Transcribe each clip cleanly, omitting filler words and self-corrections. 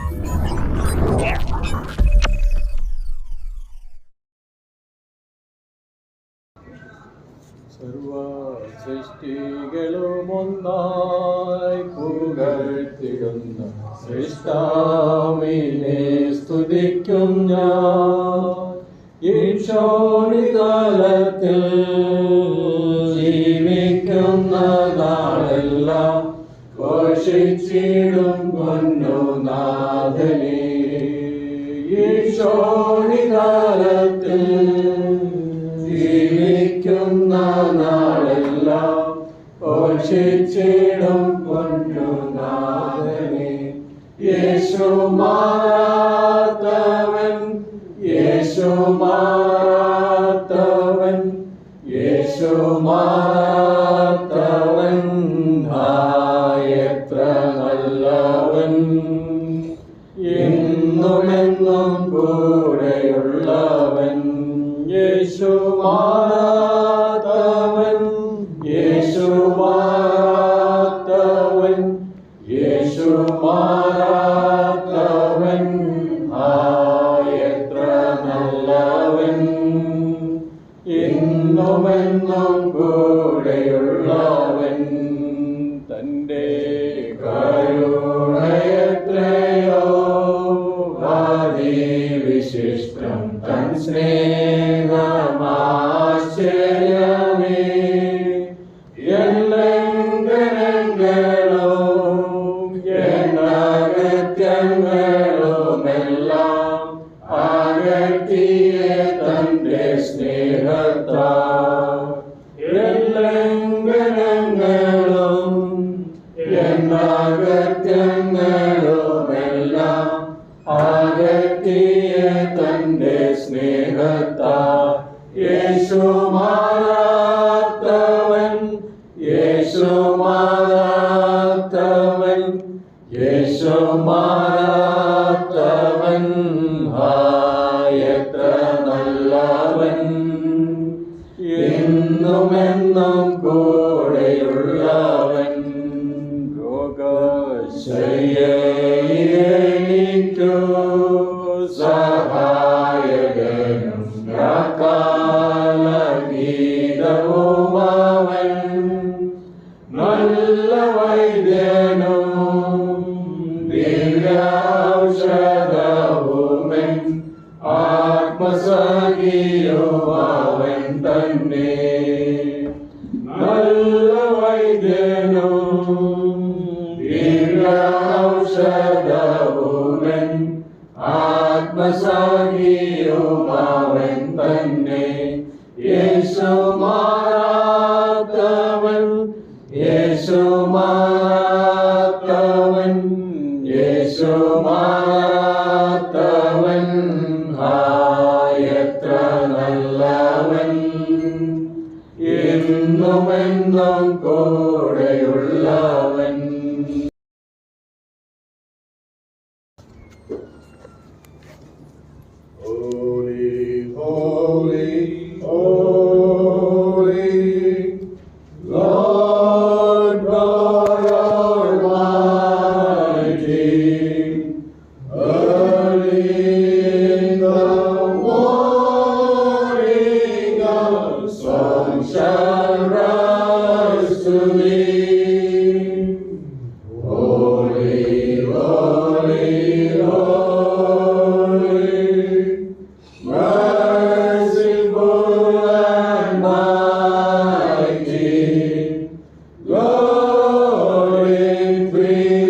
സർവ സൃഷ്ടികളുമൊന്നായി പുകഴ്ത്തിടുന്ന സൃഷ്ടാവിനെ സ്തുതിക്കും ഞാൻ. ഈശോണിതലത്തിൽ ജീവിക്കുന്ന നാളെല്ലാം ഘോഷിച്ചിടും പൊന്നുനാഥനെ. ഈശോണിതലത്തിൽ ജീവിക്കുന്ന നാളെല്ലാം ഘോഷിച്ചിടും പൊന്നുനാഥനെ. യേശു മാറാത്തവൻ, യേശു മാറാത്തവൻ, യേശു മാറാത്തവൻ, എത്ര നല്ലവൻ. എന്നുമെന്നും കൂടെയുള്ളവൻ. യേശു മാറാത്തവൻ, യേശു മാറാത്തവൻ, യേശു മാറാത്തവൻ, എത്ര നല്ലവൻ. എന്നുമെന്നും കൂടെയുള്ളവൻ. തൻ്റെ കരുണയെത്രയോ അതിവിശിഷ്ടം, തൻ സ്നേഹമാശ്ചര്യമേ. എൻ ലംഘനങ്ങളും എൻ അകൃത്യങ്ങളുമെല്ലാം അകറ്റിയ തന്റെ സ്നേഹത്താൽ. എൻ ലംഘനങ്ങളും എൻ അകൃത്യങ്ങളുമെല്ലാം അകറ്റിയ തന്റെ സ്നേഹത്താൽ. യേശു മാറാത്തവൻ, യേശു മാറാത്തവൻ, യേശു മാറാത്തവൻ, എത്ര നല്ലവൻ. എന്നുമെന്നും കൂടെയുള്ളവൻ. രോഗശയ്യയിലെനിക്കു സഹായകനും കാലഗീതവുമവൻ. നല്ല വൈദ്യനും ദിവ്യൗഷധവുമൻ. ആത്മസഖിയുമവൻ തന്നെ. നല്ല വൈദ്യനും ദിവ്യൗഷധവുമൻ. ആത്മസഖിയുമവൻ തന്നെ. യേശു മാറാത്തവൻ, യേശു മാറാത്തവൻ, യേശു മാറാത്തവൻ, എത്ര നല്ലവൻ. എന്നുമെന്നും കൂടെയുള്ളവൻ. Holy, holy, holy, Lord God Almighty. Early in the morning a song shall rise to thee. Holy, holy, holy, merciful and mighty, Lord in three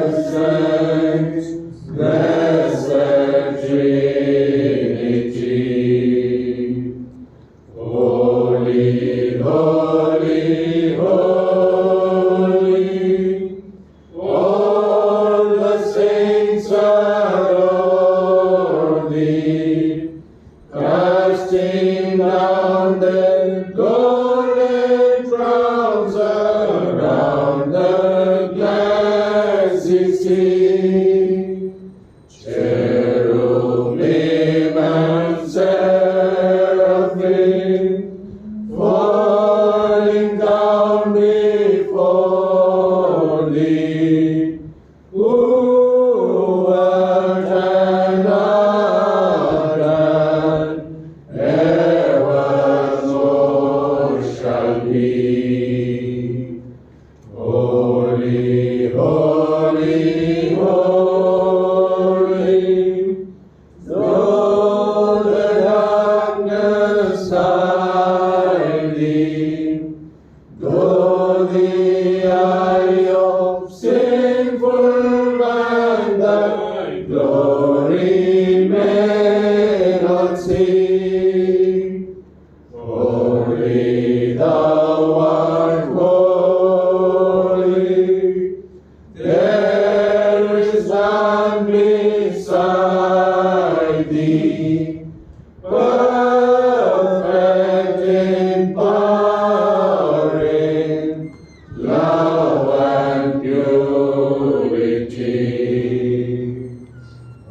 persons, blessed Trinity. Holy, holy, holy, all the saints adore thee, casting down their golden crowns around the glassy sea. Cherubim and seraphim falling down before thee, who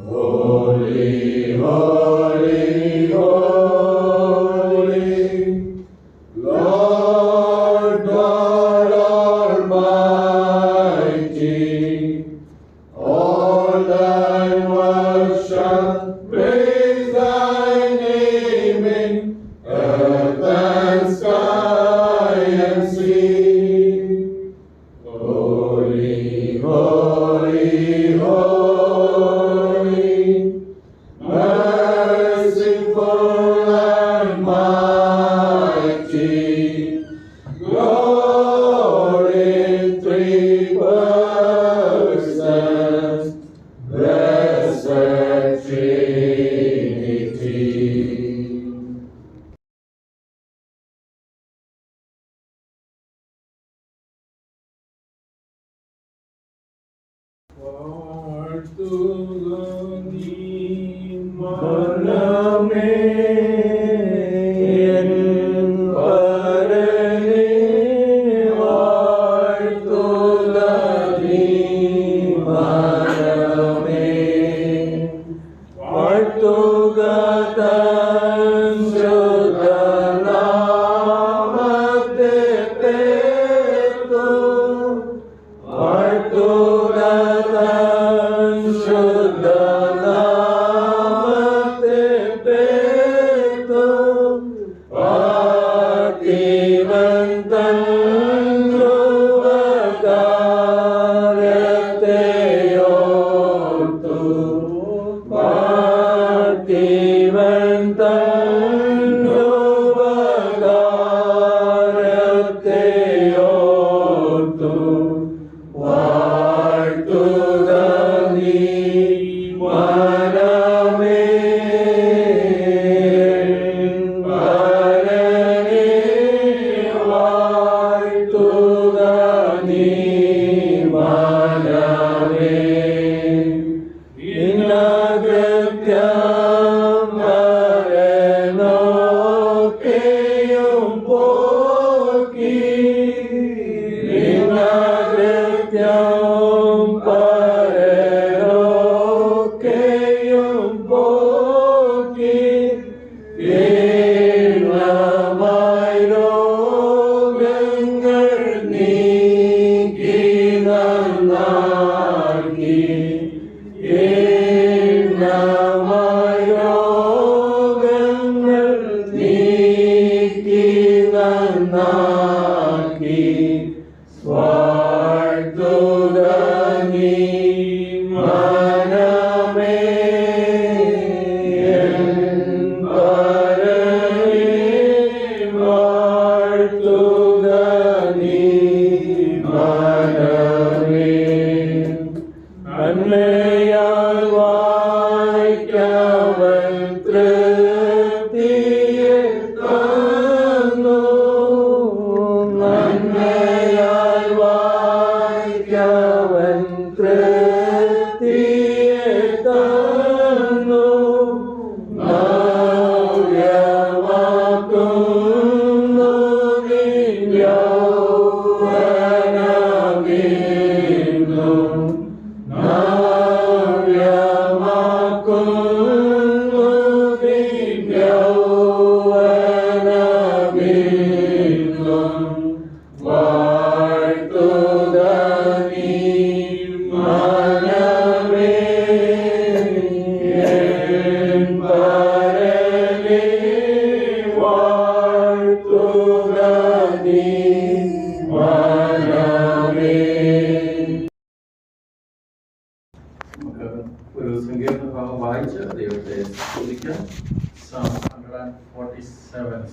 Holy, holy, holy, Lord God Almighty, all thy works shall praise thy name in earth and sky and sea. Holy, holy, holy, merciful and mighty, God in three persons, blessed Trinity.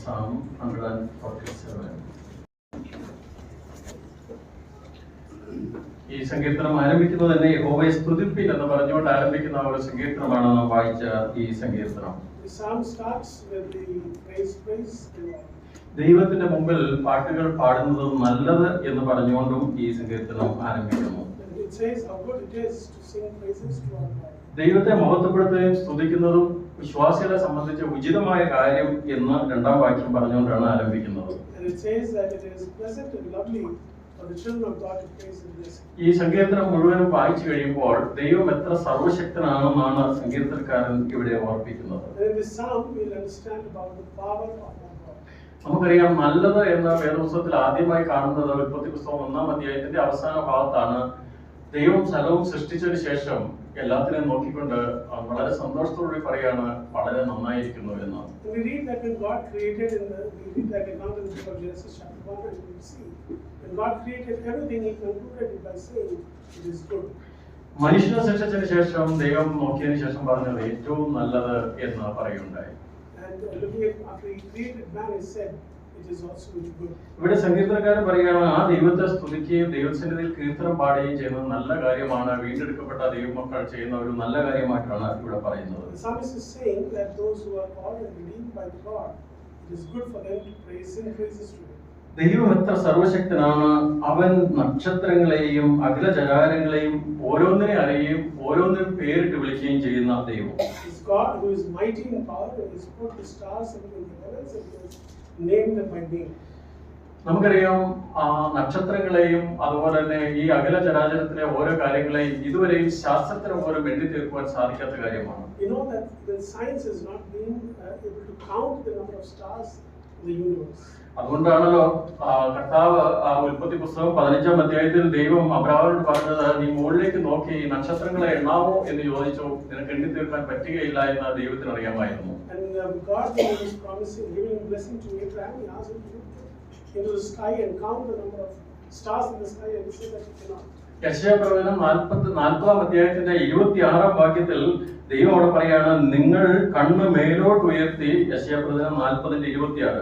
Psalm 147. ഈ സങ്കീർത്തനം ആരംഭിക്കുന്നത് തന്നെ യഹോവയെ സ്തുതിപ്പിൻ എന്ന് പറഞ്ഞുകൊണ്ട് ആരംഭിക്കുന്ന ഒരു സങ്കീർത്തനമാണ് നാം വായിച്ച ഈ സങ്കീർത്തനം. ദൈവത്തിന്റെ മുമ്പിൽ പാട്ടുകൾ പാടുന്നത് നല്ലത് എന്ന് പറഞ്ഞുകൊണ്ടും ഈ സങ്കീർത്തനം ആരംഭിക്കുന്നു. ദൈവത്തെ മഹത്വപ്പെടുത്തുകയും സ്തുതിക്കുന്നതും വിശ്വാസികളെ സംബന്ധിച്ച് ഉചിതമായ കാര്യം എന്ന് രണ്ടാം വാക്യം പറഞ്ഞുകൊണ്ടാണ് ആരംഭിക്കുന്നത്. for the children of God to praise and bless Him. ഈ സങ്കീർത്തനം മുഴുവനും വായിച്ചു കഴിയുമ്പോൾ ദൈവം എത്ര സർവശക്തനാണെന്നാണ് സങ്കീർത്തനക്കാരൻ ഇവിടെ ഓർപ്പിക്കുന്നത്. And in this psalm, we'll understand about the power of our God. നമുക്കറിയാം, നല്ലത് എന്ന വേദപുസ്തകത്തിൽ ആദ്യമായി കാണുന്നത് ഉൽപ്പത്തി പുസ്തകം 1-ാം അധ്യായത്തിന്റെ അവസാന ഭാഗത്താണ്. ദൈവം സ്ഥലവും സൃഷ്ടിച്ചതിന് ശേഷം എല്ലാത്തിനെയും നോക്കിക്കൊണ്ട് വളരെ സന്തോഷത്തോടെ പറയാണ് വളരെ നന്നായിരിക്കുന്നു എന്ന്. We read that when God created we read that account in the book of Genesis chapter 1, and we see when God created everything, He concluded it by saying it is good. മനുഷ്യനെ സൃഷ്ടിച്ചതിന് ശേഷം ദൈവം നോക്കിയതിന് ശേഷം പറഞ്ഞത് ഏറ്റവും നല്ലത് എന്ന് പറയുണ്ടായി. And looking at after He created man, He said it is also very good. ഇവിടെ സങ്കീർത്തനക്കാരൻ പറയുകയാണ്, ആ ദൈവത്തെ സ്തുതിക്കുകയും ദൈവസന്നിധിയിൽ കീർത്തനം പാടുകയും ചെയ്യുന്നത് നല്ല കാര്യമാണ്. വീണ്ടെടുക്കപ്പെട്ട ദൈവമക്കൾ ചെയ്യുന്ന ഒരു നല്ല കാര്യമായിട്ടാണ് ഇവിടെ പറയുന്നത്. The psalmist is saying that those who are called and redeemed by God, it is good for them to sing praises to Him. ദൈവം എത്ര സർവശക്തനാണ്! അവൻ നക്ഷത്രങ്ങളെയും അഖില ജരാരങ്ങളെയും ഓരോന്നിനെ അറിയുകയും ഓരോന്നിനും പേരിട്ട് വിളിക്കുകയും ചെയ്യുന്ന ദൈവം. It's God who is mighty in power and has put the stars in the heavens and He has named them by name. നമുക്കറിയാം, നക്ഷത്രങ്ങളെയും അതുപോലെ തന്നെ ഈ അഖില ചരാചരത്തിലെ ഓരോ കാര്യങ്ങളെയും ഇതുവരെയും ശാസ്ത്രത്തിന് പോലും എണ്ണി തീർക്കുവാൻ സാധിക്കാത്ത കാര്യമാണ്. You know that the science has not been able to count the number of stars in the universe. അതുകൊണ്ടാണല്ലോ കർത്താവ് ഉൽപ്പത്തി പുസ്തകം 15-ാം അധ്യായത്തിൽ ദൈവം അബ്രാഹാമിനോട് പറഞ്ഞത്, നീ മുകളിലേക്ക് നോക്കി നക്ഷത്രങ്ങളെ എണ്ണാമോ എന്ന് ചോദിച്ചു. നിനക്ക് എണ്ണി തീർക്കാൻ പറ്റുകയില്ല എന്ന് ദൈവത്തിന് അറിയാമായിരുന്നു. And God was promising, giving blessing to Abraham. He asked him to look into the sky and count the number of stars in the sky, and he said that he cannot. യെശയ്യാപ്രവചനം 40-ാം അധ്യായത്തിന്റെ 26-ാം വാക്യത്തിൽ ദൈവം അവിടെ പറയാണ്, നിങ്ങൾ കണ്ണ് മേലോട്ട് ഉയർത്തി, യെശയ്യാപ്രവചനം 40:26,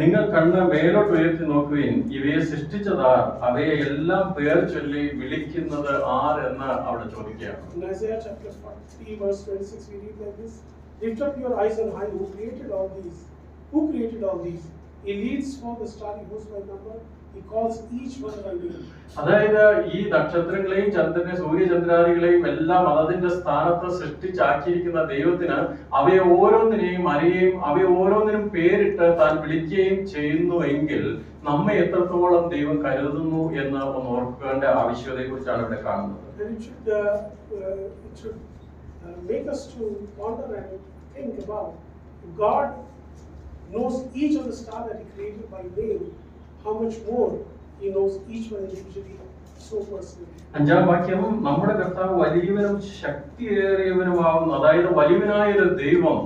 നിങ്ങൾ കണ്ണ് മേലോട്ട് ഉയർത്തി നോക്കുവിൻ, ഇവയെ സൃഷ്ടിച്ചതാർ, അവയെ എല്ലാം പേർ ചൊല്ലി വിളിക്കുന്നത് ആർ എന്ന് അവിടെ ചോദിക്കുകയാണ്. In Isaiah chapter 40 verse 26 we read like this: Lift up your eyes on high, who created all these? Who created all these? He leads for the starry host by number. He calls each one by name. അതായത് ഈ നക്ഷത്രങ്ങളെയും ചന്ദ്രനെ സൂര്യചന്ദ്രാദികളെയും എല്ലാം അതിന്റെ സ്ഥാനത്ത് സൃഷ്ടിച്ചാക്കിയിരിക്കുന്ന ദൈവത്തിന് അവയെ ഓരോന്നിനെയും അറിയുകയും അവയെ ഓരോന്നിനും പേരിട്ട് താൻ വിളിക്കുകയും ചെയ്യുന്നു എങ്കിൽ നമ്മെ എത്രത്തോളം ദൈവം കരുതുന്നു എന്ന് ഒന്ന് ഓർക്കേണ്ട ആവശ്യകതയെ കുറിച്ചാണ് ഇവിടെ കാണുന്നത്. It should make us to ponder and think about God knows each of the stars that He created by name. How much more He knows each one individually so personally. 5-ാം വാക്യം, നമ്മുടെ കർത്താവ് വലിയവനും ശക്തിയേറിയവനുമാവുന്നു. അതായത് വലിയവനായ ഒരു ദൈവം,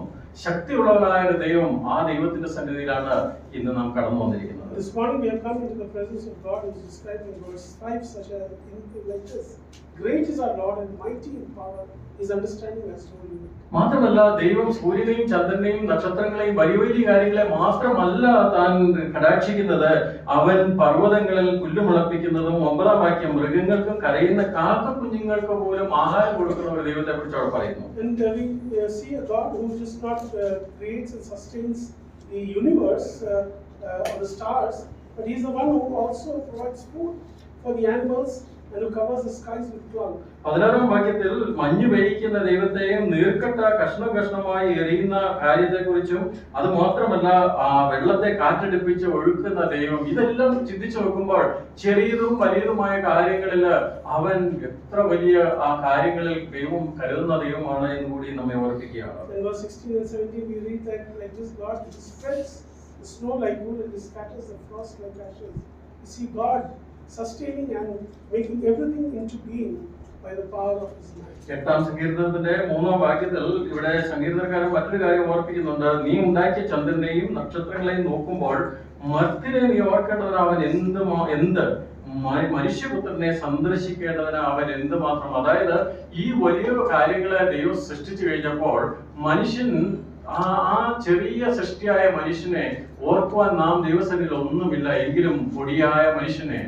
ശക്തിയുള്ളവനായ ഒരു ദൈവം, ആ ദൈവത്തിന്റെ സന്നിധിയിലാണ് ഇന്ന് നാം കടന്നു വന്നിരിക്കുന്നത്. This morning we have come into the presence of God, who is described in verse 5 such as like this: Great is our Lord and mighty in power. His understanding has told you. മാത്രമല്ല, ദൈവം സൂര്യനെയും ചന്ദ്രനെയും നക്ഷത്രങ്ങളെയും വലിയ വലിയ കാര്യങ്ങളെ മാത്രമല്ല താൻ കടാക്ഷിക്കുന്നത്, അവൻ പർവ്വതങ്ങളിൽ പുല്ലുമുളപ്പിക്കുന്നതും, 9-ാം വാക്യം, മൃഗങ്ങൾക്കും കരയുന്ന കാക്ക കുഞ്ഞുങ്ങൾക്ക് പോലും ആഹാരം കൊടുക്കുന്ന ഒരു ദൈവത്തെ കുറിച്ച് അവിടെ പറയുന്നു. And we see a God who just not creates and sustains the universe or the stars, but He is the one who also provides food for the animals and who covers the skies with cloud. 16-ാം വാക്യത്തിൽ മഞ്ഞ് പെയ്യിക്കുന്ന ദൈവത്തെയും നീർക്കട്ട കഷ്ണം കഷ്ണമായി എറിയുന്ന കാര്യത്തെക്കുറിച്ചും, അത് മാത്രമല്ല വെള്ളത്തെ കാറ്റടിപ്പിച്ച് ഒഴുക്കുന്ന ദൈവം, ഇതെല്ലാം ചിന്തിച്ചു നോക്കുമ്പോൾ ചെറിയതും വലിയതുമായ കാര്യങ്ങളിൽ അവൻ എത്ര വലിയ ആ കാര്യങ്ങളിൽ ദൈവം കരുതുന്ന ദൈവമാണ് എന്ന് കൂടി നമ്മെ ഓർപ്പിക്കുകയാണ്. In verse 16 and 17 we read that like this: God spreads the snow like wool and He scatters the frost like ashes. You see God sustaining and making everything into being by the power of His mind. 8-ാം സങ്കീർത്തനത്തിന്റെ 3-ാം വാക്യത്തിൽ ഇവിടെ സങ്കീർത്തനക്കാരൻ മറ്റൊരു കാര്യം ഓർപ്പിക്കുന്നുണ്ട്. നീ ഉണ്ടാക്കിയ ചന്ദ്രനെയും നക്ഷത്രങ്ങളെയും നോക്കുമ്പോൾ മർത്യനെ നീ ഓർക്കേണ്ടതിന് അവൻ എന്ത് മനുഷ്യപുത്രനെ സന്ദർശിക്കേണ്ടതിന് അവൻ എന്തുമാത്രം. അതായത് ഈ വലിയ കാര്യങ്ങളെ ദൈവം സൃഷ്ടിച്ചു കഴിഞ്ഞപ്പോൾ മനുഷ്യൻ ആ ചെറിയ സൃഷ്ടിയായ മനുഷ്യനെ ഓർക്കുവാൻ നാം ദൈവസന്നിധിയിൽ ഒന്നുമില്ല. എങ്കിലും പൊടിയായ മനുഷ്യനെ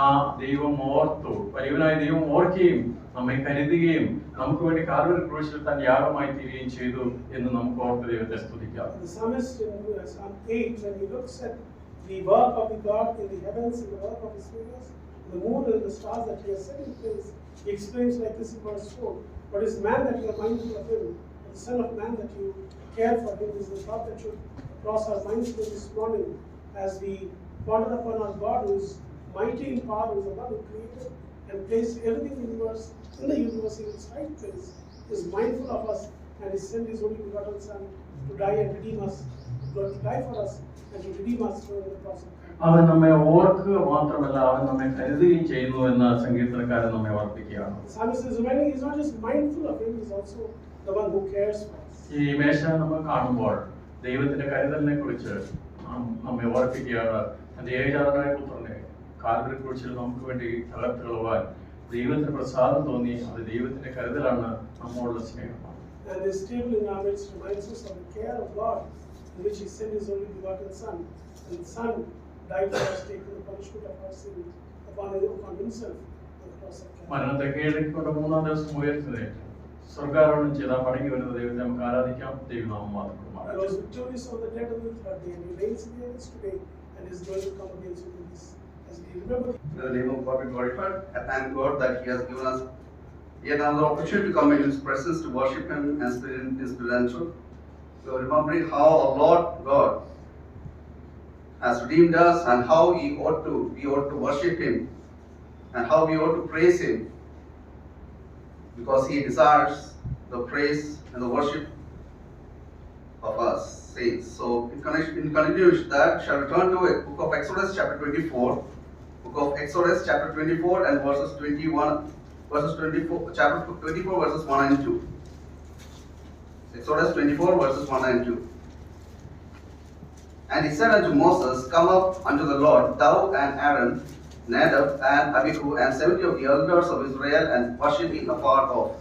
ആ ദൈവം ഓർത്തു. വലിയവനായ ദൈവം ഓർക്കുകയും നമ്മെ കരുതുകയും നമുക്ക് വേണ്ടി കാൽവരി ക്രൂശിൽ താൻ യാഗമായി തീരുകയും ചെയ്തു എന്ന് നമുക്ക് ഓർത്ത് ദൈവത്തെ സ്തുതിക്കാം. The psalmist in Psalm 8, when he looks at the work of the God in the heavens and the work of His fingers, the moon and the stars that He has set in place, he explains like this in verse 4: What is man that you are mindful of him, and the son of man that you care for him? Is the thought that should cross our minds this morning as we ponder upon our God, who is mighty in power, who is the one who created and placed everything in the universe in its right place, is mindful of us and He sent His only begotten Son to die and redeem us, to die for us and to redeem us through the cross of Calvary. അവൻ നമ്മെ ഓർക്കുക മാത്രമല്ല അവൻ നമ്മെ കരുതുകയും ചെയ്യുന്നു എന്ന് സങ്കീർത്തനക്കാരൻ നമ്മെ ഓർപ്പിക്കുകയാണ്. The psalmist is reminding He's not just mindful of Him, He's also the one who cares for us. ഈ മേശ നമ്മൾ കാണുമ്പോൾ ദൈവത്തിന്റെ കരുതലിനെ കുറിച്ച് നമ്മെ ഓർപ്പിക്കുകയാണ്. തന്റെ ഏകജാതനായ പുത്രനെ കാൽവരി ക്രൂശിൽ നമുക്ക് വേണ്ടി തകർത്തുകളവാൻ ദൈവത്തിന് പ്രസാദം തോന്നി. അത് ദൈവത്തിന്റെ കരുതലാണ്, നമ്മോടുള്ള സ്നേഹമാണ്. And this table in our midst reminds us of the care of God, in which He sent His only begotten Son, and the Son died for us, taking the punishment of our sin upon Himself on the cross of Calvary. മരണത്തെ കീഴടക്കിക്കൊണ്ട് മൂന്നാം ദിവസം ഉയർത്തുന്നേറ്റ് സ്വർഗാരോഹണം ചെയ്ത മടങ്ങി വരുന്ന ദൈവത്തെ നമുക്ക് ആരാധിക്കാം. ദൈവനാമം He മാത്രം. was victorious on the death of the third day, and He reigns in the heavens today, and is going to come again soon with this. As we remember, May the name of God be glorified. I thank God that He has given us yet another opportunity to come in His presence to worship Him and spirit in spirit and truth. We are remembering how our Lord God has redeemed us and how we ought to worship Him and how we ought to praise Him, because He desires the praise and the worship of us saints. So in continuation with that, shall return to a book of Exodus chapter 24. Book of Exodus chapter 24 and verses 24, chapter 24 verses 1 and 2. Exodus 24 verses 1 and 2. And he said unto Moses, Come up unto the Lord, thou and Aaron, Nadab and Abihu, and 70 of the elders of Israel, and worship him afar off.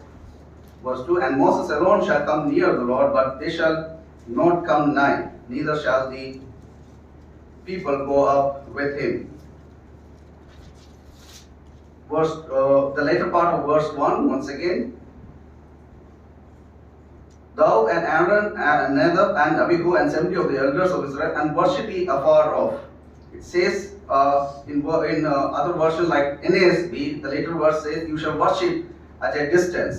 Verse 2. And Moses alone shall come near the Lord, but they shall not come nigh, neither shall the people go up with him. The later part of verse 1, once again. Thou and Aaron and Nadab and Abihu and 70 of the elders of Israel, and worship ye afar off. It says in other versions like NASB, the later verse says, you shall worship at a distance.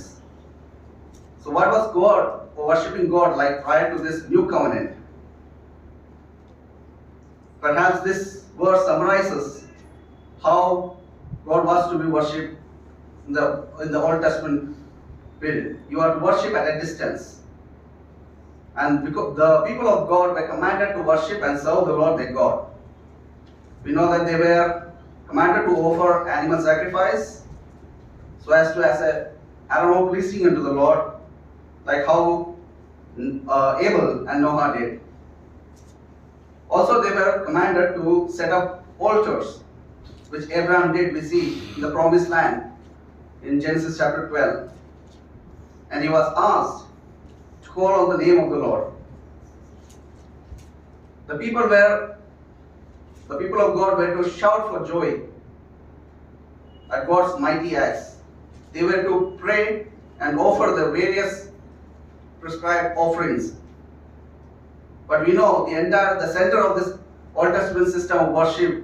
So what was God, or worshipping God, like prior to this new covenant? Perhaps this verse summarizes how God was to be worshipped in the Old Testament period. You are to worship at a distance. And because the people of God were commanded to worship and serve the Lord their God. We know that they were commanded to offer animal sacrifice so as a aroma pleasing unto the Lord, like how Abel and Noah did. Also they were commanded to set up altars, which Abraham did, we see in the promised land in Genesis chapter 12. And he was asked to call on the name of the Lord. The people of God were to shout for joy at God's mighty acts. They were to pray and offer the various prescribed offerings. But we know the center of this Old Testament system of worship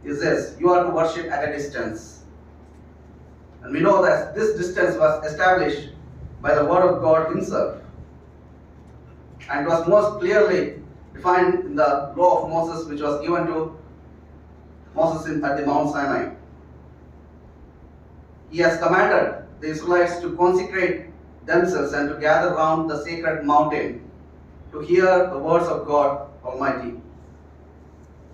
is this: you are to worship at a distance. And we know that this distance was established by the word of God Himself, and it was most clearly defined in the law of Moses, which was given to Moses at the Mount Sinai. He has commanded the Israelites to consecrate themselves and to gather round the sacred mountain to hear the words of God Almighty.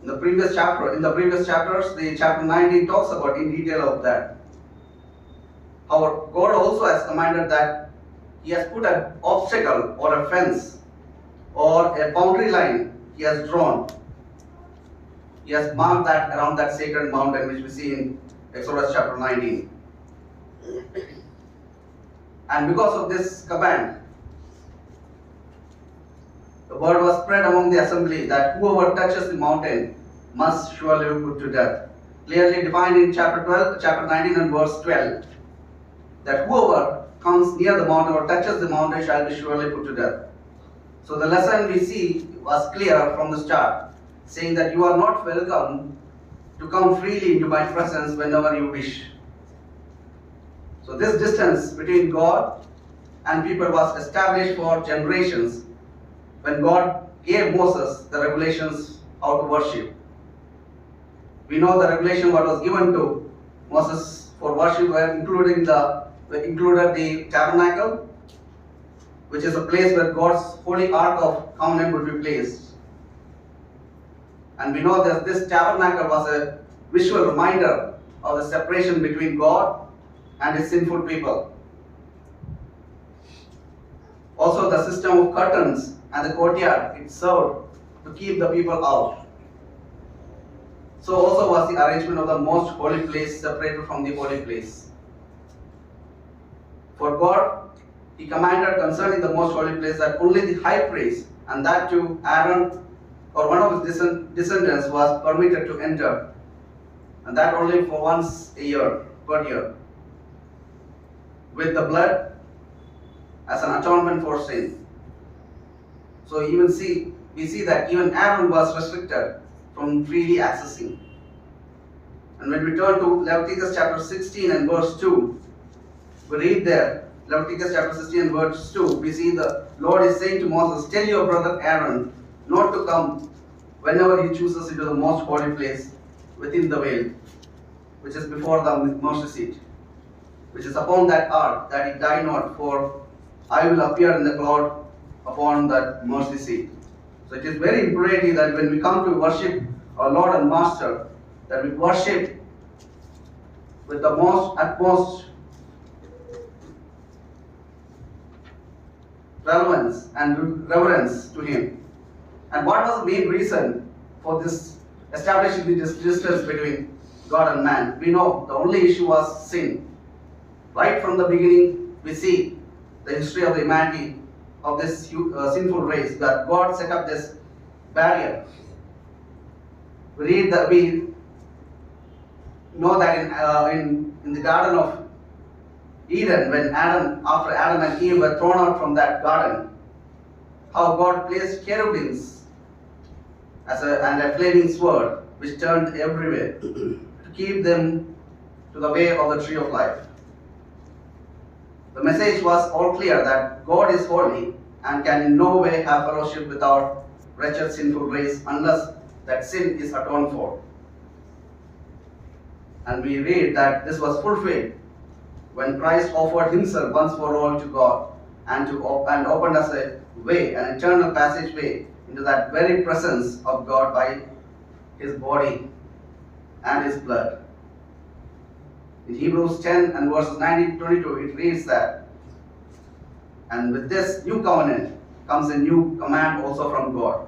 In the previous chapters, the chapter 19 talks about in detail of that. How God also has commanded that He has put an obstacle or a fence or a boundary line He has drawn. He has marked that around that sacred mountain, which we see in Exodus chapter 19. And because of this command, the word was spread among the assembly that whoever touches the mountain must surely be put to death. Clearly defined in chapter 19 and verse 12, that whoever comes near the mountain or touches the mountain shall be surely put to death. So the lesson we see was clear from the start, saying that you are not welcome to come freely into my presence whenever you wish. So this distance between God and people was established for generations when God gave Moses the revelations how to worship. We know the revelation what was given to Moses for worship were included the tabernacle, which is a place where God's holy ark of covenant would be placed. And we know that this tabernacle was a visual reminder of the separation between God and his sinful people. Also, the system of curtains and the courtyard, it served to keep the people out. So also was the arrangement of the most holy place separated from the holy place. For God, he commanded concerning the most holy place that only the high priest, and that too Aaron or one of his descendants, was permitted to enter, and that only for once a year, per year, with the blood as an atonement for sin. So we see that even Aaron was restricted from freely accessing. And when we turn to Leviticus chapter 16 and verse 2, we read there, Leviticus chapter 16 and verse 2, we see the Lord is saying to Moses, tell your brother Aaron not to come whenever he chooses into the most holy place within the veil, which is before the mercy seat, which is upon that ark, that he die not, for I will appear in the cloud upon that mercy seat. So it is very imperative that when we come to worship our Lord and Master, that we worship with the utmost relevance and reverence to him. And what was the main reason for this establishing this distance between God and man? We know the only issue was sin. Right from the beginning, we see the history of the humanity of this sinful race, that God set up this barrier. We know that in the Garden of Eden, when after Adam and Eve were thrown out from that garden, how God placed cherubims and a flaming sword which turned everywhere to keep them to the way of the tree of life. The message was all clear that God is holy and can in no way have fellowship with our wretched sinful race unless that sin is atoned for. And we read that this was fulfilled when Christ offered himself once for all to God and opened us a way, an eternal passageway into that very presence of God by his body and his blood. In Hebrews 10 and verses 19 to 22, it reads that, and with this new covenant comes a new command also from God.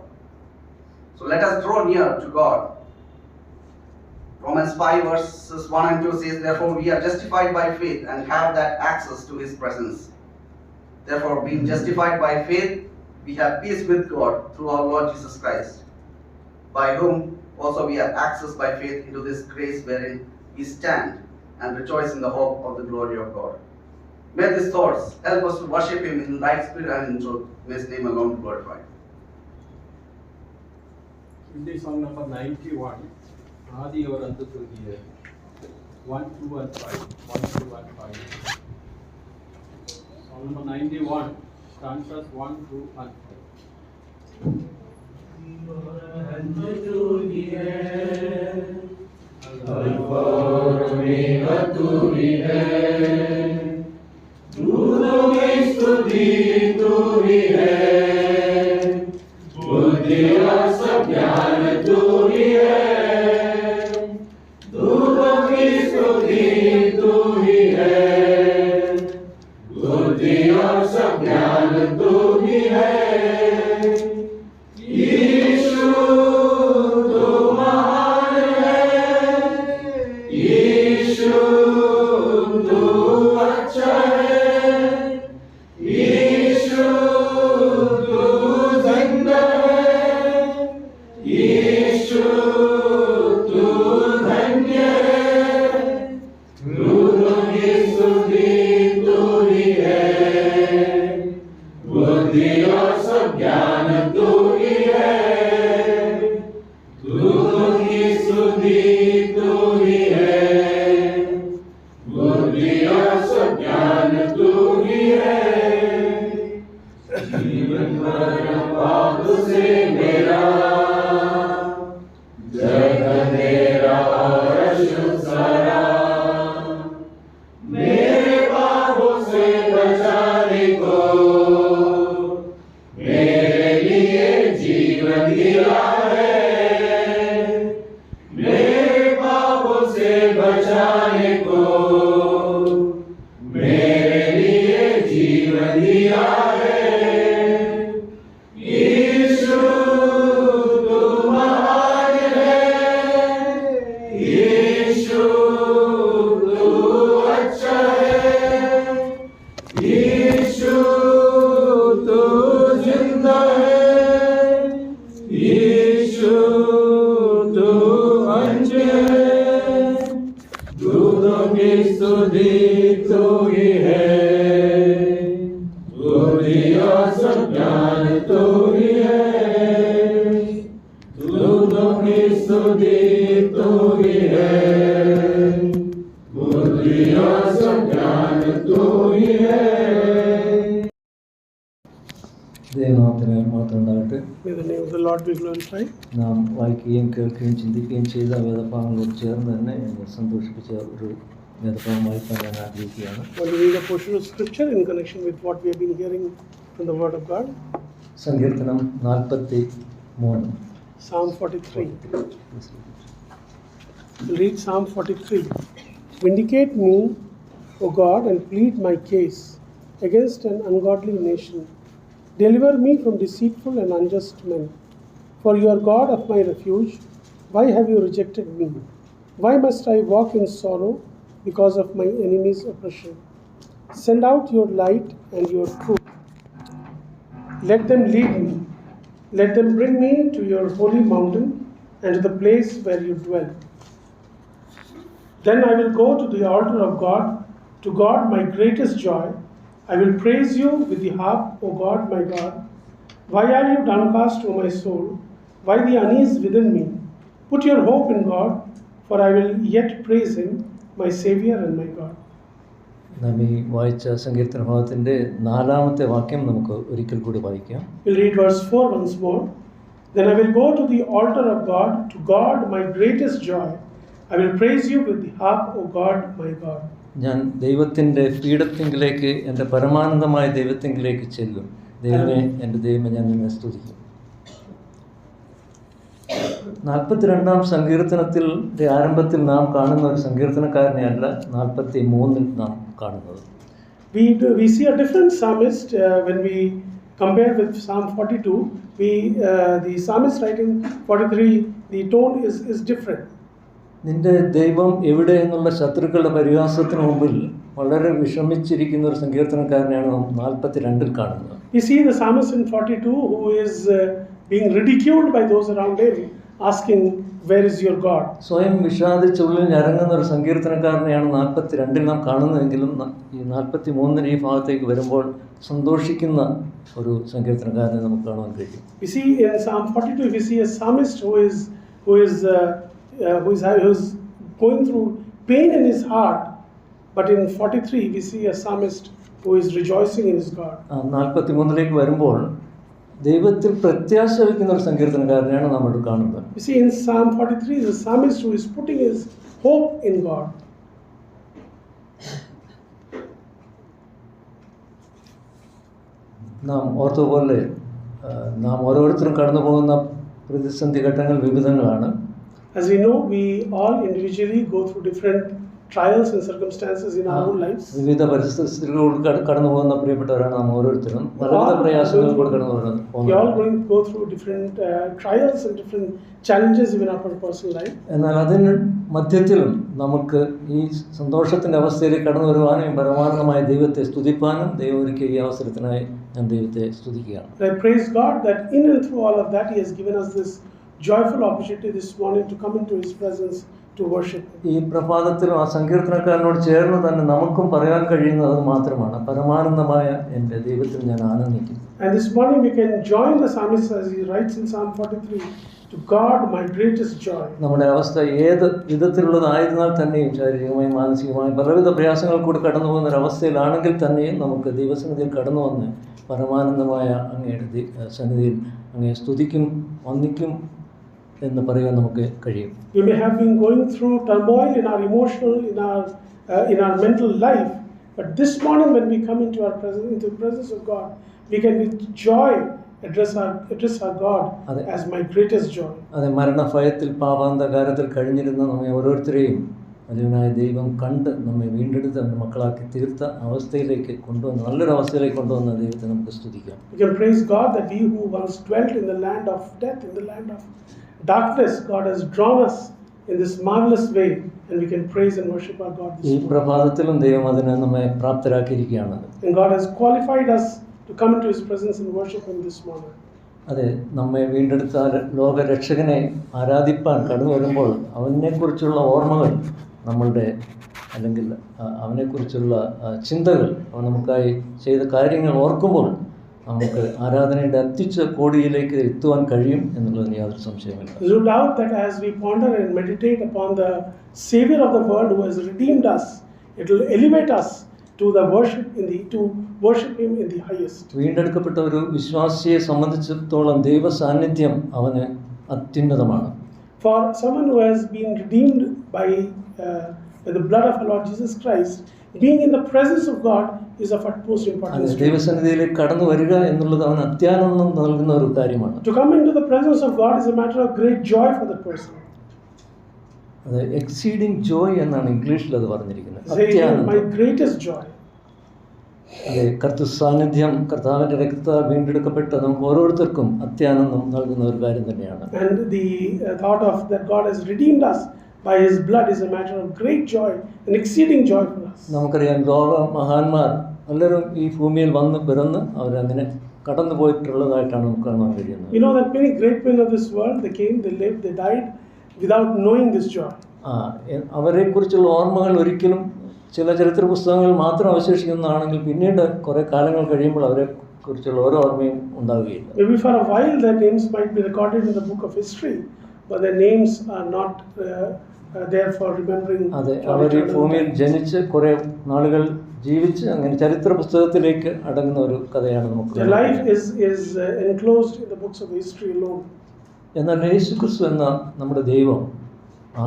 So let us draw near to God. Romans 5 verses 1 and 2 says, therefore we are justified by faith and have that access to his presence. Therefore, being justified by faith, we have peace with God through our Lord Jesus Christ, by whom also we have access by faith into this grace wherein we stand and rejoice in the hope of the glory of God. May these thoughts help us to worship him in right spirit and in truth. May his name alone be glorified. Hindi song number 91. Adi or Anta Turgiye. 1, 2 and 5. 1, 2 and 5. Song number 91. Stanzas 1, 2 and 5. Alfa Omega tu ही है, दूरों की स्तुति तू ही है, बुद्धि और सब ज्ञान तू ही है, दूरों की स्तुति तू ही है, बुद्धि और सब ज्ञान तू ही है। जीवन भर पाप से मेरा जग अंधेरा जीवन दिया है। यीशु तू महान है, यीशु तू अच्छा है, यीशु तू जिंदा है, यीशु तू अंज है। दूतों की स्तुति तू ही है, बुद्धि और सब ज्ञान तू ही है। दूतों की स्तुति तू ही है, बुद्धि और सब ज्ञान तू ही है। ദൈവനാമത്തിന് മാത്രം ഉണ്ടാകട്ടെ. May the name of the Lord be glorified. നാം വായിക്കുകയും കേൾക്കുകയും ചിന്തിക്കുകയും ചെയ്ത വേദഭാഗങ്ങളോട് ചേർന്ന് തന്നെ എന്നെ സന്തോഷിപ്പിച്ച ഒരു വേദഭാഗം വായിക്കാൻ ഞാൻ ആഗ്രഹിക്കുകയാണ്. I want to read a portion of scripture in connection with what we have been hearing from the Word of God. സങ്കീർത്തനം 43. Psalm 43. We'll read Psalm 43. Vindicate me, O God, and plead my case against an ungodly nation. Deliver me from deceitful and unjust men. For you are God of my refuge. Why have you rejected me? Why must I walk in sorrow because of my enemies' oppression? Send out your light and your truth. Let them lead me. Let them bring me to your holy mountain and to the place where you dwell. Then I will go to the altar of God, to God my greatest joy. I will praise you with the harp, O God, my God. Why are you downcast, O my soul? Why the unease within me? Put your hope in God, for I will yet praise him, my Savior and my God. നാം ഈ വായിച്ച സങ്കീർത്തന ഭാഗത്തിൻ്റെ 4-ാമത്തെ വാക്യം നമുക്ക് ഒരിക്കൽ കൂടി വായിക്കാം. We'll read verse 4 once more. Then I will go to the altar of God, to God my greatest joy. I will praise you with the harp, O God, my God. ഞാൻ ദൈവത്തിൻ്റെ പീഠത്തിങ്കിലേക്ക്, എൻ്റെ പരമാനന്ദമായ ദൈവത്തിങ്കിലേക്ക് ചെല്ലും. ദൈവമേ, എൻ്റെ ദൈവമേ, ഞാൻ നിന്നെ സ്തുതിക്കും. 42-ാം സങ്കീർത്തനത്തിൻ്റെ ആരംഭത്തിൽ നാം കാണുന്ന ഒരു സങ്കീർത്തനക്കാരനെയല്ല 43-ൽ നാം കാണുന്നത്. We see a different psalmist when we compare with Psalm 42. The psalmist writing 43, the tone is different. നിന്റെ ദൈവം എവിടെ എന്നുള്ള ശത്രുക്കളുടെ പരിഹാസത്തിന് മുമ്പിൽ വളരെ വിഷമിച്ചിരിക്കുന്ന ഒരു സങ്കീർത്തനക്കാരനെയാണ് നാം 42-ൽ കാണുന്നത്. We see the psalmist in 42 who is being ridiculed by those around him, asking, where is your God? സ്വയം വിഷാദിച്ചുള്ളിൽ ഞരങ്ങുന്ന ഒരു സങ്കീർത്തനക്കാരനെയാണ് 42-ൽ നാം കാണുന്നതെങ്കിലും ഈ 43-ന് ഈ ഭാഗത്തേക്ക് വരുമ്പോൾ സന്തോഷിക്കുന്ന ഒരു സങ്കീർത്തനക്കാരനെ നമുക്ക് കാണാൻ കഴിയും. We see in Psalm 42, we see a psalmist who is going through pain in his heart, but in 43 we see a psalmist who is rejoicing in his God. 43-ലേക്ക് വരുമ്പോൾ ദൈവത്തിൽ പ്രത്യാശ വയ്ക്കുന്ന ഒരു സങ്കീർത്തനക്കാരനെയാണ് നമ്മൾ കാണുന്നത്. You see in Psalm 43 the psalmist who is putting his hope in God. നാം ഓർത്തതുപോലെ നാം ഓരോരുത്തരും കടന്നു പോകുന്ന പ്രതിസന്ധി ഘട്ടങ്ങൾ വിവിധങ്ങളാണ്. As we know, we all individually go through different trials and circumstances in our own lives. വിവിധ പരിസ്ഥിതികളിലൂടെ കടന്നു പോകുന്ന പ്രിയപ്പെട്ടവരാണ് നാം ഓരോരുത്തരും. പലവിധ പ്രയാസങ്ങളിലൂടെ കടന്നു പോകുന്നത്. We all going to go through different trials and different challenges in our personal life. എന്നാൽ അതിന് മധ്യത്തിലും നമുക്ക് ഈ സന്തോഷത്തിൻ്റെ അവസ്ഥയിലേക്ക് കടന്നു വരുവാനും പരമാനന്ദമായ ദൈവത്തെ സ്തുതിപ്പാനും ദൈവം ഒരുക്കിയ ഈ അവസരത്തിനായി ഞാൻ ദൈവത്തെ സ്തുതിക്കുകയാണ്. I praise God that in and through all of that He has given us this joyful opportunity this morning to come into His presence to worship Him. ഈ പ്രഭാതത്തിലും ആ സങ്കീർത്തനക്കാരനോട് ചേർന്ന് തന്നെ നമുക്കും പറയാൻ കഴിയുന്നത് മാത്രമാണ്, പരമാനന്ദമായ എൻ്റെ ദൈവത്തിൽ ഞാൻ ആനന്ദിക്കും. And this morning we can join the psalmist as he writes in Psalm 43, to God my greatest joy. നമ്മുടെ അവസ്ഥ ഏത് വിധത്തിലുള്ളതായിരുന്നാൽ തന്നെയും ശാരീരികമായും മാനസികമായും പലവിധ പ്രയാസങ്ങൾ കൂടി കടന്നു പോകുന്ന ഒരു അവസ്ഥയിലാണെങ്കിൽ തന്നെയും നമുക്ക് ദൈവസന്നിധിയിൽ കടന്നു വന്ന് പരമാനന്ദമായ അങ്ങയുടെ സന്നിധിയിൽ അങ്ങയെ സ്തുതിക്കും വന്ദിക്കും എന്ന് പറയാൻ നമുക്ക് കഴിയും. We may have been going through turmoil in our emotional, in our mental life, but this morning when we come into the presence of God, we can with joy address our God as my greatest joy. അതെ, മരണഭയത്തിൽ പാപാന്തകാരത്തിൽ കഴിഞ്ഞിരുന്ന നമ്മെ ഓരോരുത്തരെയും വലിയവനായ ദൈവം കണ്ട് നമ്മെ വീണ്ടെടുത്ത് അവൻ്റെ മക്കളാക്കി തീർത്ത അവസ്ഥയിലേക്ക് കൊണ്ടുവന്ന് നല്ലൊരവസ്ഥയിലേക്ക് കൊണ്ടുവന്ന ദൈവത്തെ നമുക്ക് സ്തുതിക്കാം. We can praise God that we who once dwelt in the land of death, in the land of darkness, God has drawn us in this marvelous way, and we can praise and worship our God this ഈ morning. പ്രഭാതത്തിലും ദൈവം അതിനെ നമ്മെ പ്രാപ്തരാക്കിയിരിക്കുകയാണ്. And God has qualified us to come into His presence and worship Him this morning. അതെ, നമ്മെ വീണ്ടെടുത്ത ലോകരക്ഷകനെ ആരാധിപ്പാൻ കടന്നു വരുമ്പോൾ അവനെക്കുറിച്ചുള്ള ഓർമ്മകൾ നമ്മളുടെ അല്ലെങ്കിൽ അവനെക്കുറിച്ചുള്ള ചിന്തകൾ അവൻ നമുക്കായി ചെയ്ത കാര്യങ്ങൾ ഓർക്കുമ്പോൾ നമുക്ക് ആരാധനയുടെ അത്യുച്ച കോടിയിലേക്ക് എത്തുവാൻ കഴിയും എന്നുള്ളതിന് യാതൊരു സംശയമില്ല. There's no doubt that as we ponder and meditate upon the Savior of the world who has redeemed us, it will elevate us to worship Him in the highest. വീണ്ടെടുക്കപ്പെട്ട ഒരു വിശ്വാസിയെ സംബന്ധിച്ചിടത്തോളം ദൈവ സാന്നിധ്യം അവന് അത്യുന്നതമാണ്. For someone who has been redeemed by the blood of our Lord Jesus Christ, being in the presence of God is of utmost importance. ദൈവസന്നിധിയിലേക്ക് കടന്നു വരിക എന്നുള്ളത് അവന് അത്യാനന്ദം നൽകുന്ന ഒരു കാര്യമാണ്. To come into the presence of God is a matter of great joy for the person. അത് exceeding Joy എന്നാണ് ഇംഗ്ലീഷിൽ അത് പറഞ്ഞിരിക്കുന്നത്. My greatest joy. അതെ, കർത്തൃ സാന്നിധ്യം കർത്താവിൻ്റെ രക്തത്താൽ വീണ്ടെടുക്കപ്പെട്ട നമുക്ക് ഓരോരുത്തർക്കും അത്യാനന്ദം നൽകുന്ന ഒരു കാര്യം തന്നെയാണ്. And the thought of that God has redeemed us by His blood is a matter of great joy, an exceeding joy for us. നമുക്കറിയാം, ലോക മഹാന്മാർ എല്ലാവരും ഈ ഭൂമിയിൽ വന്ന് പിറന്ന് അവരങ്ങനെ കടന്നു പോയിട്ടുള്ളതായിട്ടാണ് നമുക്ക് കാണാൻ കഴിയുന്നത്. You know that many great men of this world, they came, they lived, they died without knowing this joy. അവരെക്കുറിച്ചുള്ള ഓർമ്മകൾ ഒരിക്കലും ചില ചരിത്ര പുസ്തകങ്ങളിൽ മാത്രം അവശേഷിക്കുന്നതാണെങ്കിൽ പിന്നീട് കുറേ കാലങ്ങൾ കഴിയുമ്പോൾ അവരെക്കുറിച്ചുള്ള ഓരോ ഓർമ്മയും ഉണ്ടാവുകയില്ല. Maybe for a while their names might be recorded in the book of history, but their names are not there for remembering. അതെ, അവർ ഈ ഭൂമിയിൽ ജനിച്ച് കുറേ നാളുകൾ ജീവിച്ച് അങ്ങനെ ചരിത്ര പുസ്തകത്തിലേക്ക് അടങ്ങുന്ന ഒരു കഥയാണ് നമുക്ക്. Their life is enclosed in the books of history alone. എന്നാൽ യേശുക്രിസ്തു എന്ന നമ്മുടെ ദൈവം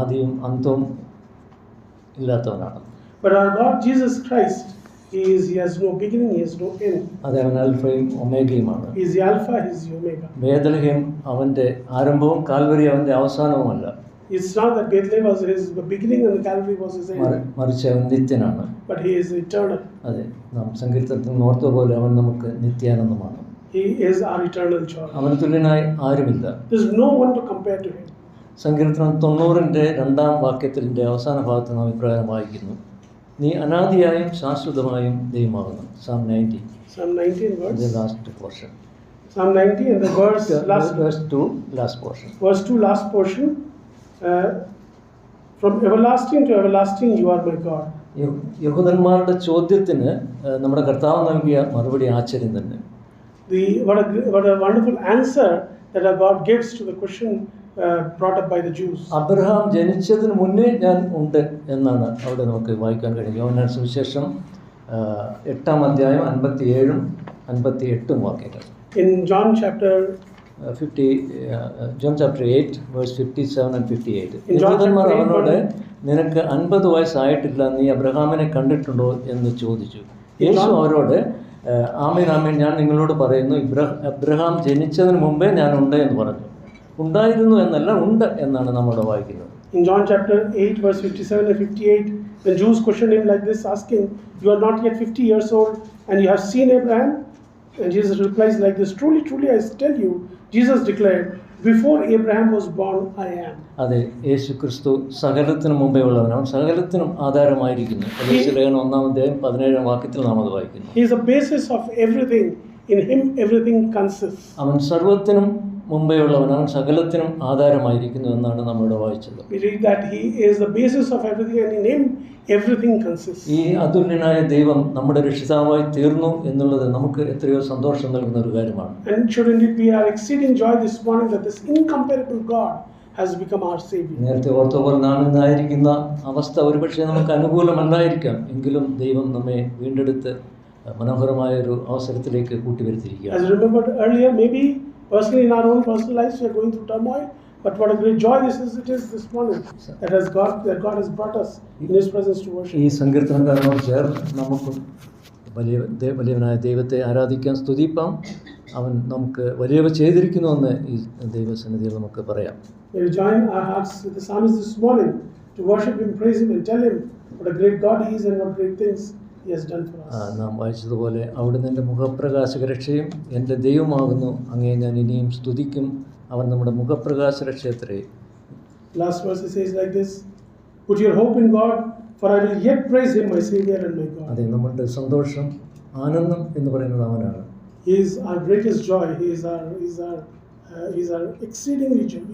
ആദിയും അന്തവും ഇല്ലാത്തവനാണ്. But our God Jesus Christ, He has no beginning, He has no end. അതെ, അവൻ അൽഫയും ഒമേഗയുമാണ്. He is the Alpha, He is the Omega. Bethlehem അവൻ്റെ ആരംഭവും Calvary അവൻ്റെ അവസാനവുമല്ല. It's not that Bethlehem was His beginning and the Calvary was His end. മറിച്ച് അവൻ നിത്യനാണ്. But He is eternal. അതെ, നാം സങ്കീർത്തനത്തിൽ ഓർത്ത പോലെ അവൻ നമുക്ക് നിത്യാനന്ദമാണ്. He is our eternal joy. അവന് തുല്യനായി ആരുമില്ല. There's no one to compare to Him. സങ്കീർത്തനം 90-ന്റെ 2-ാം വാക്യത്തിൻ്റെ അവസാന ഭാഗത്ത് നാം ഇപ്രകാരം വായിക്കുന്നു: നീ അനാദിയായും ശാശ്വതമായും ദൈവമാകുന്നു. Psalm 90. Psalm 90 verse. The last portion. Psalm 90 and the verse Verse 2, last portion. Verse 2, last portion. From everlasting to everlasting, you are my God. യഹൂദന്മാരുടെ ചോദ്യത്തിന് നമ്മുടെ കർത്താവ് നൽകിയ മറുപടി ആശ്ചര്യം തന്നെ. What a wonderful answer that our God gives to the question brought up by the Jews. Abraham ജനിച്ചതിന് മുന്നേ ഞാൻ ഉണ്ട് എന്നാണ് അവിടെ നമുക്ക് വായിക്കാൻ കഴിയും. യോഹന്നാൻ സുവിശേഷം 8-ാം അധ്യായം 57-ഉം 58-ഉം വാക്യങ്ങൾ. In John chapter 8 verse 57 and 58. യഹൂദന്മാർ അവനോട് നിനക്ക് 50 വയസ്സായിട്ടില്ല, നീ അബ്രഹാമിനെ കണ്ടിട്ടുണ്ടോ എന്ന് ചോദിച്ചു. യേശു അവരോട് ആമേൻ ആമേൻ ഞാൻ നിങ്ങളോട് പറയുന്നു, അബ്രഹാം ജനിച്ചതിന് മുമ്പേ ഞാൻ ഉണ്ട് എന്ന് പറഞ്ഞു. ഉണ്ടായിരുന്നു എന്നല്ല, ഉണ്ട് എന്നാണ് നമ്മളിവിടെ വായിക്കുന്നത്. In John chapter 8 verse 57 and 58, when Jews questioned him like this, asking, you are not yet 50 years old and you have seen Abraham? And Jesus replies like this, truly, truly I tell you, Jesus declared, before Abraham was born, I am. അതെ, യേശു ക്രിസ്തു സകലത്തിനും മുമ്പേ ഉള്ളവനാണ്, സകലത്തിനും ആധാരമായിരിക്കുന്നു. ലേഖനം 1-ാം അധ്യായം 17-ാം വാക്യത്തിൽ നാം അത് വായിക്കുന്നു. He is the basis of everything. In him everything consists. അവൻ സർവ്വത്തിനും മുമ്പേ ഉള്ളവൻ, അവൻ സകലത്തിനും ആധാരമായിരിക്കുന്നു എന്നാണ് നമ്മളിവിടെ വായിച്ചത്. We read that he is the basis of everything and in him everything consists. ഈ അതുല്യനായ ദൈവം നമ്മുടെ രക്ഷിതാവായി തീർന്നു എന്നുള്ളത് നമുക്ക് എത്രയോ സന്തോഷം നൽകുന്ന ഒരു കാര്യമാണ്. And shouldn't it be our exceeding joy this morning that this incomparable God has become our Savior? നേരത്തെ ഓർത്തപോലെ നാം ഇന്നായിരിക്കുന്ന അവസ്ഥ ഒരുപക്ഷെ നമുക്ക് അനുകൂലമല്ലായിരിക്കാം, എങ്കിലും ദൈവം നമ്മെ വീണ്ടെടുത്ത് മനോഹരമായ ഒരു അവസരത്തിലേക്ക് കൂട്ടിവരുത്തിയിരിക്കുകയാണ്. As remembered earlier, maybe personally in our own personal lives we are going through turmoil, but what a great joy it is this morning that God has brought us in His presence to worship. ഈ സങ്കീർത്തനക്കാരനോട് ചേർന്ന് നമുക്കും വലിയവനായ ദൈവത്തെ ആരാധിക്കാൻ, സ്തുതിപ്പാം. അവൻ നമുക്ക് വലിയവ ചെയ്തിരിക്കുന്നുവെന്ന് ഈ ദൈവസന്നിധിയിൽ നമുക്ക് പറയാം. May we join our hearts with the psalmist this morning to worship Him, praise Him, and tell Him what a great God He is and what great things He has done for us. നാം വായിച്ചതുപോലെ അവിടുന്ന് എൻ്റെ മുഖപ്രകാശരക്ഷയും എൻ്റെ ദൈവമാകുന്നു, അങ്ങയെ ഞാൻ ഇനിയും സ്തുതിക്കും, അവൻ നമ്മുടെ മുഖപ്രകാശരക്ഷയത്രേ. Last verse it says like this: Put your hope in God, for I will yet praise Him, my Savior and my God. അതെ, നമ്മളുടെ സന്തോഷം, ആനന്ദം എന്ന് പറയുന്നത് അവനാണ്. He is our greatest joy. He is our exceeding joy.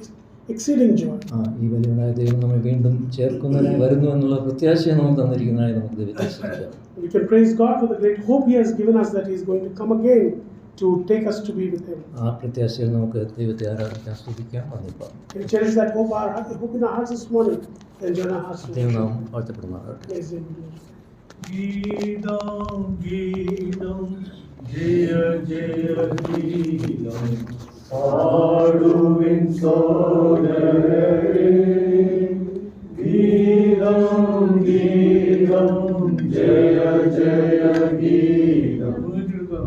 ഈ വലിയവനായ ദൈവം നമ്മെ വീണ്ടും ചേർക്കുന്നതിന് വരുന്നു എന്നുള്ള പ്രത്യാശയെ നമുക്ക് തന്നിരിക്കുന്നതായി നമുക്ക് ദൈവത്തെ സ്തുതിക്കാം. We can praise God for the great hope He has given us that He is going to come again to take us to be with Him. ആ പ്രത്യാശയിൽ നമുക്ക് ദൈവത്തെ ആരാധിക്കാൻ, സ്തുതിക്കാം, വന്ദിപ്പാം. We cherish that hope in our hearts this morning and join our hearts to ദൈവം worship. നാം വാഴ്ത്തപ്പെടുമാറാകട്ടെ. Praise Him. ഗീതം ഗീതം ജയ ജയ ഗീതം പാടുവിൻ സോദരരേ. ഗീതം ഗീതം ജയ ജയ ഗീതം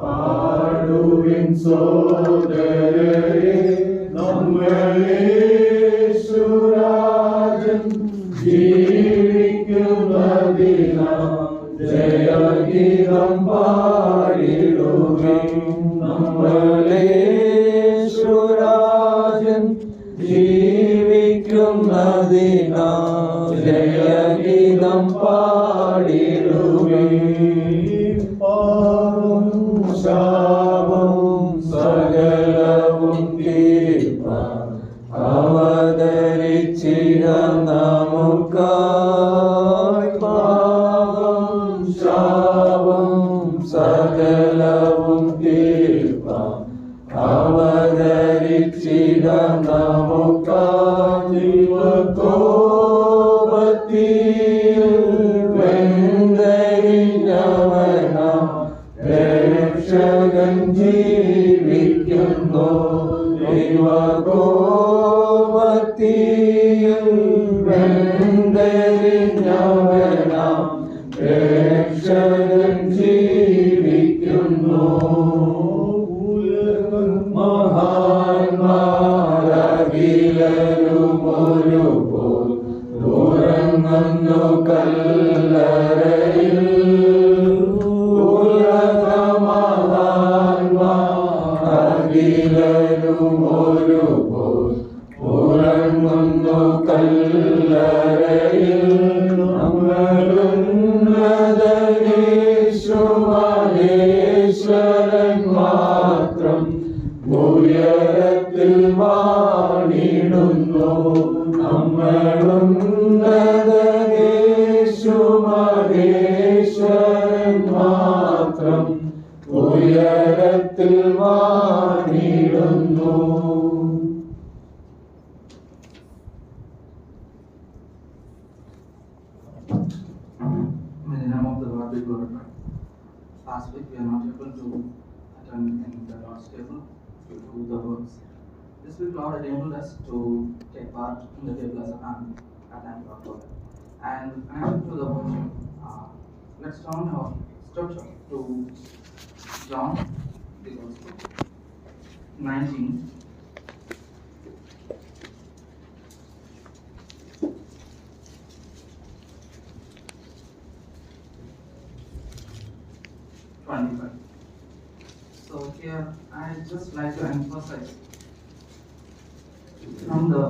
പാടുവിൻ സോദരരേ. നമ്മളേശുരാജൻ ജീവിക്കുന്നതിനാൽ ജയഗീതം പാടിടുവിൻ. നമ്മളേശുരാജൻ ജീവിക്കുന്നതിനാൽ ജയഗീതം പാടിടുവിൻ. പാപം ശാപം സകലവും തീർപ്പാൻ അവതരിച്ചിര നമുക്കായി. പാപം ശാപം സകലവും തീർപ്പാൻ അവതരിച്ചിര നമുക്കായി. ദൈവകോപത്തിൽ വെന്തരിഞ്ഞവനാം രക്ഷകൻ ജീവിക്കുന്നു. ദൈവകോപത്തിൽ വെന്തരിഞ്ഞവനാം രക്ഷകൻ ജീവിക്കുന്നു. മഹാന്മാരഖിലരുമൊരുപോൽ ഉറങ്ങുന്നു കല്ലറയിൽ. മഹാന്മാരഖിലരുമൊരുപോൽ ഉറങ്ങുന്നു കല്ലറയിൽ. നമ്മളുന്നതനീശ്വരൻ മാത്രം ഉയരത്തിൽ വാണിടുന്നു. നമ്മളുന്നതനീശ്വരൻ മാത്രം ഉയരത്തിൽ വാണിടുന്നു. May the name of the Lord be glorified. Last week we are not able to attend in the Lord's table due to the works. This week Lord enabled us to take part in the table as a family at Antioch. And connected to the worship, let's turn our scripture to John, the Gospel, 19. So here I just like to emphasize from the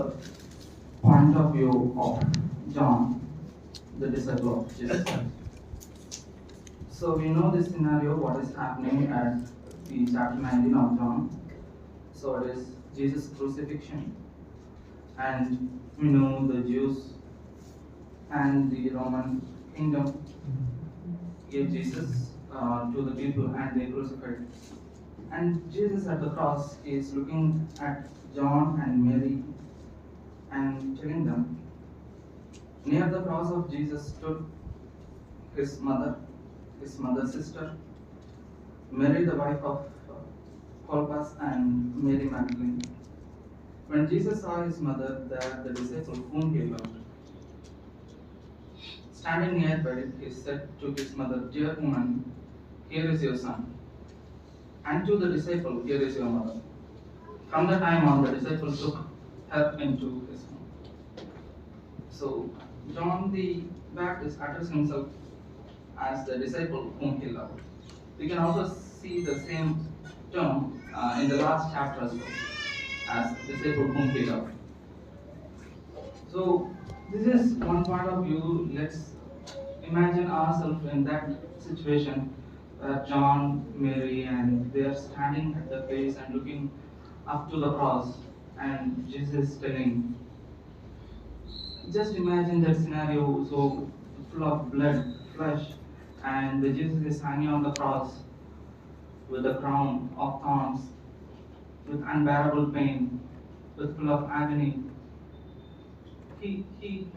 point of view of John, the disciple of Jesus. So we know this scenario, what is happening at the chapter 19 of John. So it is Jesus' crucifixion, and we know the Jews and the Roman kingdom gave Jesus to the people and they crucified. And Jesus at the cross is looking at John and Mary and telling them, near the cross of Jesus stood his mother's sister, Mary the wife of Clopas and Mary Magdalene. When Jesus saw his mother there, the disciple whom he loved, standing nearby, he said to his mother, "Dear woman, here is your son." And to the disciple, "Here is your mother." From the time on, the disciple took her into his home. So John the Baptist addressed himself as the disciple whom he loved. We can also see the same term in the last chapter as well, as disciple whom he loved. So this is one point of view. Let's imagine ourselves in that situation where John, Mary, and they are standing at the place and looking up to the cross, and Jesus is telling. Just imagine that scenario, so full of blood, flesh, and Jesus is hanging on the cross with a crown of thorns, with unbearable pain, with full of agony. He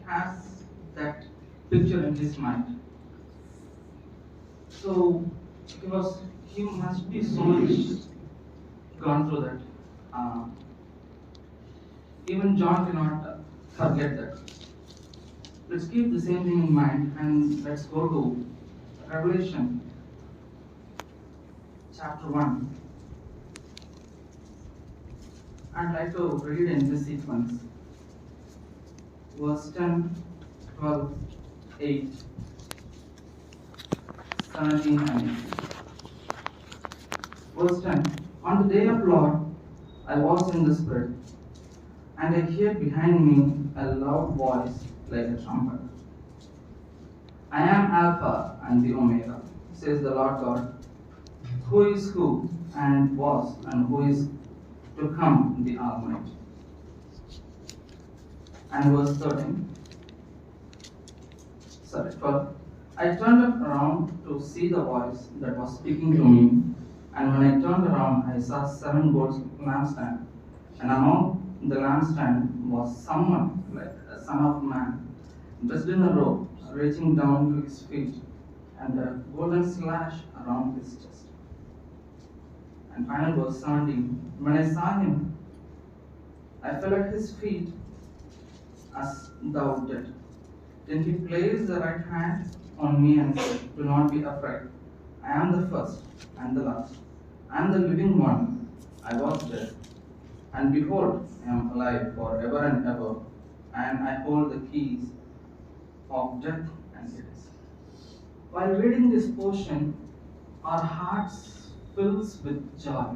has that picture in his mind. So he must be so much gone through that. Even John cannot forget that. Let's keep the same thing in mind and let's go to Revelation chapter 1. I'd like to read in this sequence. Verse 10, 12, 8, 17 and 18. Verse 10. On the day of Lord, I was in the Spirit, and I heard behind me a loud voice like a trumpet. I am Alpha and the Omega, says the Lord God, who is who and was and who is to come, the Almighty. And verse 12. I turned around to see the voice that was speaking to me, and when I turned around, I saw 7 gold lampstands, and among the lampstand was someone like a son of man, dressed in a robe, reaching down to his feet, and a golden slash around his chest. And final verse 17. When I saw him, I fell at his feet as thou did. Then he placed the right hand on me and said, do not be afraid. I am the first and the last. I am the living one. I was dead, and behold, I am alive forever and ever, and I hold the keys of death and Hades. While reading this portion, our hearts fills with joy.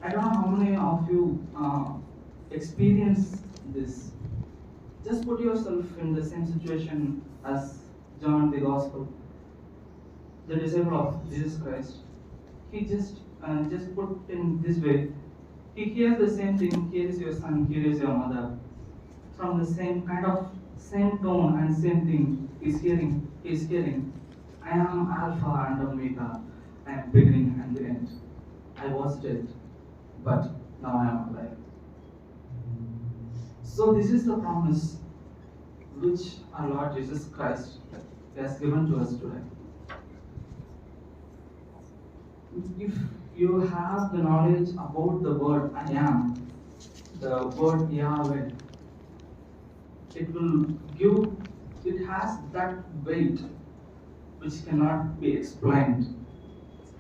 I don't know how many of you experience this. Just put yourself in the same situation as John the Gospel, the disciple of Jesus Christ. He just put in this way. He hears the same thing. Here is your son. Here is your mother. From the same same tone and same thing. He's hearing. I am Alpha and Omega. I am beginning and the end. I was dead, but now I am alive. So this is the promise which our Lord Jesus Christ has given to us today. If you have the knowledge about the word I am, the word Yahweh, it has that weight which cannot be explained.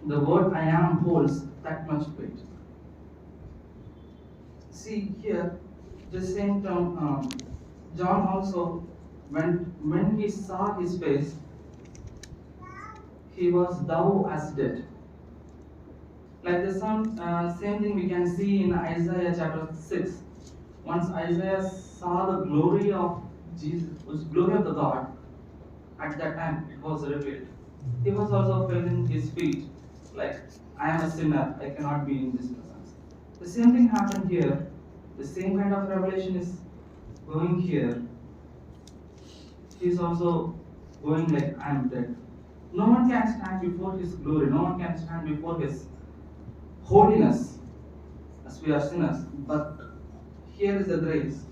The word I am holds that much weight. See here, the same term, John also, when he saw his face, he was thou as dead. Like the same thing we can see in Isaiah chapter 6. Once Isaiah saw the glory of Jesus, glory of the God, at that time it was revealed. He was also feeling his feet, like, I am a sinner, I cannot be in this presence. The same thing happened here. The same kind of revelation is going here. He is also going like, I am dead. No one can stand before his glory. No one can stand before his holiness, as we are sinners. But here is the grace.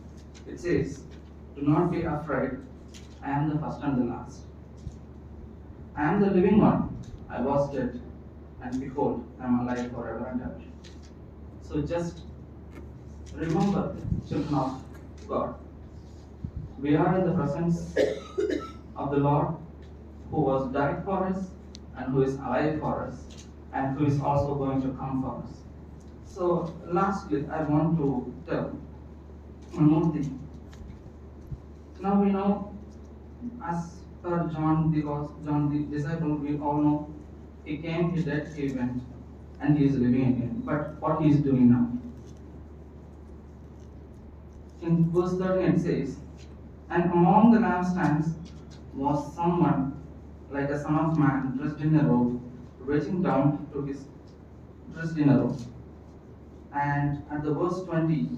It says, do not be afraid. I am the first and the last. I am the living one. I was dead, and behold, I am alive forever and ever. So just remember, children of God, we are in the presence of the Lord, who was died for us, and who is alive for us, and who is also going to come for us. So lastly, I want to tell one more thing. Now we know as per John the disciple, we all know he came, he died, he went, and he is living again. But what he is doing now? In verse 13 it says, and among the lampstands was someone like a son of man dressed in a robe, reaching down to his dressed in a robe. And at the verse 20,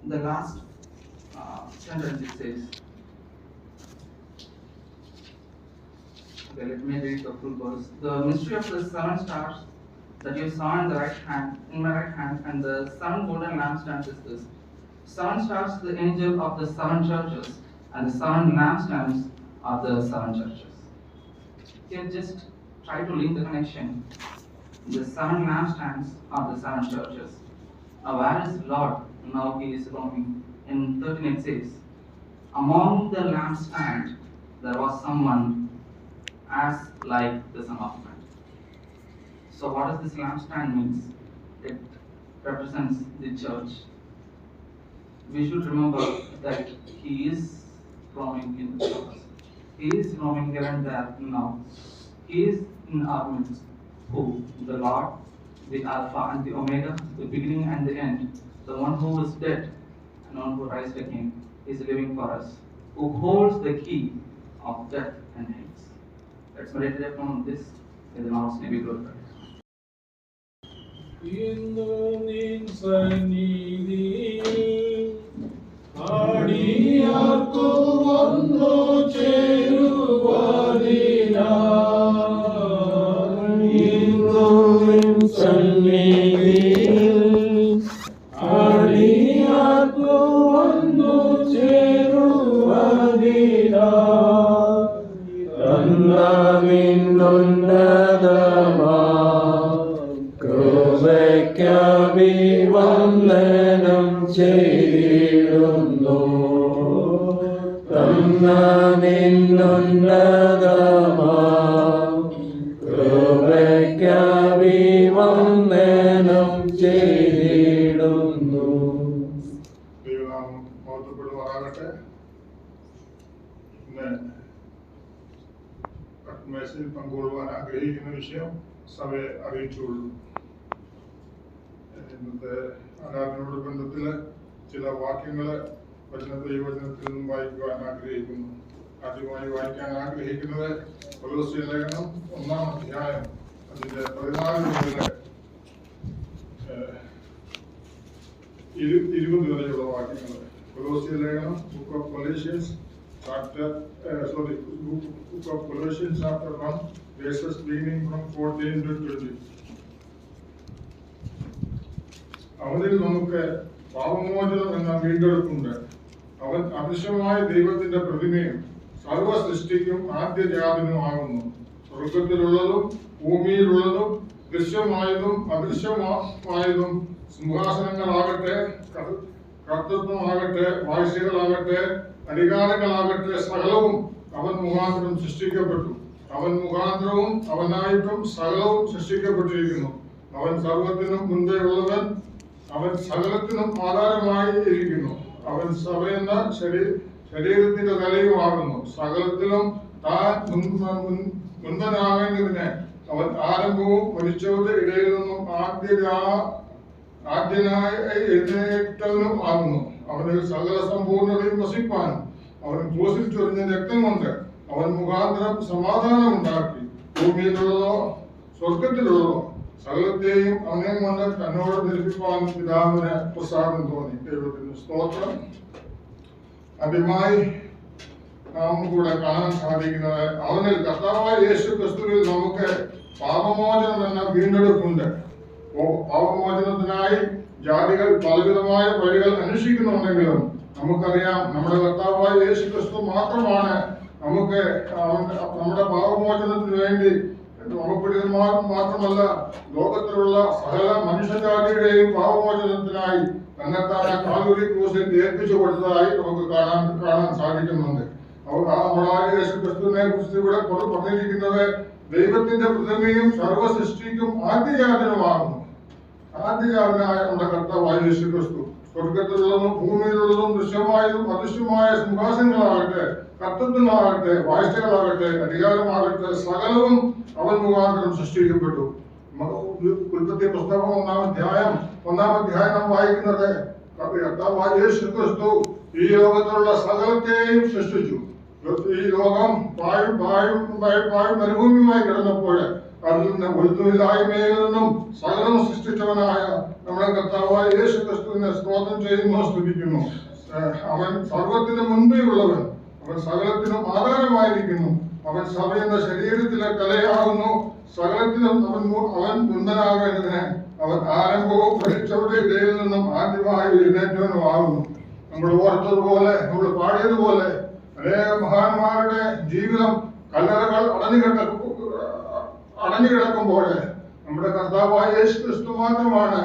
the last sentence it says, okay, let me read the full verse. The mystery of the 7 stars that you saw in my right hand, and the 7 golden lampstands is this. 7 stars, the angel of the 7 churches, and the 7 lampstands are the 7 churches. Here, just try to link the connection. The 7 lampstands are the 7 churches. Now, where is Lord? Now he is roaming. In 13 it says, among the lampstand there was someone as like the Son of Man. So what does this lampstand means? It represents the church. We should remember that he is roaming in the church. He is roaming here and there now. He is in our midst. Who? The Lord, the Alpha and the Omega, the beginning and the end, the one who was dead and one who raised again, is living for us, who holds the key of death and hate. Let's meditate upon this in the Lord's name. Be glorified. ഇന്നു നിൻ സന്നിധിയിൽ അടിയാർക്കു വന്നു ചേരുവതിനായി ഇന്നു നിൻ സന്നിധിയിൽ അടിയാർക്കു വന്നു ചേരുവതിനായി തന്ന നിന്നുന്നതമാ കൃപയ്ക്കഭിവന്ദനം ചെയ്തിടുന്നു തന്ന നിന്നുന്നതമാ കൃപയ്ക്കഭിവന്ദനം ചെയ്തിടുന്നു. ദൈവനാമം മഹത്വപ്പെടുമാറാകട്ടെ. ഇന്ന് മേശയിൽ പങ്കുകൊള്ളുവാൻ ആഗ്രഹിക്കുന്ന വിഷയം സഭയെ അറിയിച്ചുകൊള്ളു. ഇന്നത്തെ ആരാധനയോട് ബന്ധത്തില് ചില വാക്യങ്ങള് ദൈവവചനത്തിൽ നിന്നും വായിക്കുവാൻ ആഗ്രഹിക്കുന്നു. ആദ്യമായി വായിക്കാൻ ആഗ്രഹിക്കുന്നത് കൊലോസ്യ ലേഖനം 1-ാം അധ്യായം അതിന്റെ 14 മുതൽ 20 വരെയുള്ള വാക്യങ്ങൾ. കൊലോസ്യ ലേഖനം book of Colossians chapter 1 verses beginning from 14 to 20. അവനിൽ നമുക്ക് പാപമോചനം എന്ന വീണ്ടെടുപ്പുണ്ട്. അവൻ അദൃശ്യമായ ദൈവത്തിന്റെ പ്രതിമയും സർവ സൃഷ്ടിക്കും ആദ്യജാതനുമാകുന്നു. സ്വർഗത്തിലുള്ളതും ഭൂമിയിലുള്ളതും ദൃശ്യമായതും അദൃശ്യമായതും സിംഹാസനങ്ങളാകട്ടെ, കർത്തൃത്വമാകട്ടെ, വാഴ്ചകളാകട്ടെ, അധികാരങ്ങളാകട്ടെ, സകലവും അവൻ മുഖാന്തരം സൃഷ്ടിക്കപ്പെട്ടു. അവൻ മുഖാന്തരവും അവനായിട്ടും സകലവും സൃഷ്ടിക്കപ്പെട്ടിരിക്കുന്നു. അവൻ സർവത്തിനും മുൻപേ ഉള്ളവൻ, അവൻ സകലത്തിനും ആധാരമായി ഇരിക്കുന്നു. അവൻ സഭയെന്ന ശരീരത്തിന്റെ തലയുമാകുന്നു. സകലത്തിലും താൻ മുൻപനാകേണ്ടതിന് അവൻ ആരംഭവും മരിച്ചവരുടെ ഇടയിൽ നിന്നും ആദ്യനായി എഴുന്നേറ്റവനും ആകുന്നു. അവന് സകല സമ്പൂർണ്ണതയും വസിപ്പാനും അവൻ ക്രൂശിൽ ചൊരിഞ്ഞ രക്തം കൊണ്ട് അവൻ മുഖാന്തരം സമാധാനം ഉണ്ടാക്കി. ഭൂമിയിലുള്ളതോ സ്വർഗത്തിലുള്ളതോ സകലത്തെയും അവനെ കൊണ്ട് തന്നോട് ധരിപ്പിക്കാൻ പിതാവിന് പ്രസാദം തോന്നി. ദൈവത്തിന് സ്തോത്രം. ആദ്യമായി നാം കൂടെ കാണാൻ സാധിക്കുന്നത് അവനിൽ കർത്താവായ യേശു ക്രിസ്തുവിൽ നമുക്ക് പാപമോചനം എന്ന വീണ്ടെടുപ്പുണ്ട്. പാപമോചനത്തിനായി ജാതികൾ പലവിധമായ വഴികൾ അന്വേഷിക്കുന്നുണ്ടെങ്കിലും നമുക്കറിയാം നമ്മുടെ കർത്താവായ യേശു ക്രിസ്തു മാത്രമാണ് നമുക്ക് നമ്മുടെ പാപമോചനത്തിന് വേണ്ടി മാത്രമല്ല ലോകത്തിലുള്ള സകല മനുഷ്യജാതിയുടെയും പാപമോചനത്തിനായി തന്നെത്താനെ കാൽവരി ക്രൂശിൽ ഏൽപ്പിച്ചു കൊടുത്തതായി നമുക്ക് കാണാൻ സാധിക്കുന്നുണ്ട്. നമ്മളായ യേശു ക്രിസ്തുവിനെ കുറിച്ച് ഇവിടെ പറഞ്ഞിരിക്കുന്നത് ദൈവത്തിന്റെ പ്രതിമയും സർവ്വ സൃഷ്ടിക്കും ആദ്യജാതനുമാകുന്നു. ആദ്യജാതനായ നമ്മുടെ കർത്താവായ യേശു ക്രിസ്തു സ്വർഗത്തിലുള്ളതും ഭൂമിയിലുള്ളതും ദൃശ്യമായതും അദൃശ്യമായ സിംഹാസനങ്ങളാകട്ടെ, കർത്തൃത്വങ്ങളാകട്ടെ, വാഴ്ചകളാകട്ടെ, അധികാരമാകട്ടെ, സകലവും അവൻ മുഖാന്തരം സൃഷ്ടിക്കപ്പെട്ടു. ഉൽപ്പത്തി പുസ്തകം 1-ാം അധ്യായം നാം വായിക്കുന്നത് കർത്താവായ യേശു ക്രിസ്തു ഈ ലോകത്തിലുള്ള സകലത്തെയും സൃഷ്ടിച്ചു. ഈ ലോകം പാഴും മരുഭൂമിയുമായി കിടന്നപ്പോൾ അതിൽ നിന്ന് ഒഴുത്തുമില്ലായ്മയിൽ നിന്നും സകലം സൃഷ്ടിച്ചവനായ നമ്മുടെ കർത്താവായ യേശു ക്രിസ്തുവിനെ സ്തോത്രം ചെയ്യുന്നു, സ്തുതിക്കുന്നു. അവൻ സർവത്തിന് മുൻപേ ഉള്ളവൻ, അവൻ സകലത്തിനും ആധാരമായിരിക്കുന്നു. അവൻ സഭയെന്ന ശരീരത്തിലെ തലയാകുന്നു. സകലത്തിനും അവൻ മുന്തനാകേണ്ടതിന് അവൻ ആരംഭവും പഠിച്ചവരുടെ ഇടയിൽ നിന്നും ആദ്യമായി എഴുന്നേറ്റവനുമാകുന്നു. നമ്മൾ ഓർത്തതുപോലെ, നമ്മൾ പാടിയതുപോലെ അനേക മഹാന്മാരുടെ ജീവിതം കല്ലറകൾ അടഞ്ഞു കിടക്കുമ്പോൾ നമ്മുടെ കർത്താവായ യേശു ക്രിസ്തു മാത്രമാണ്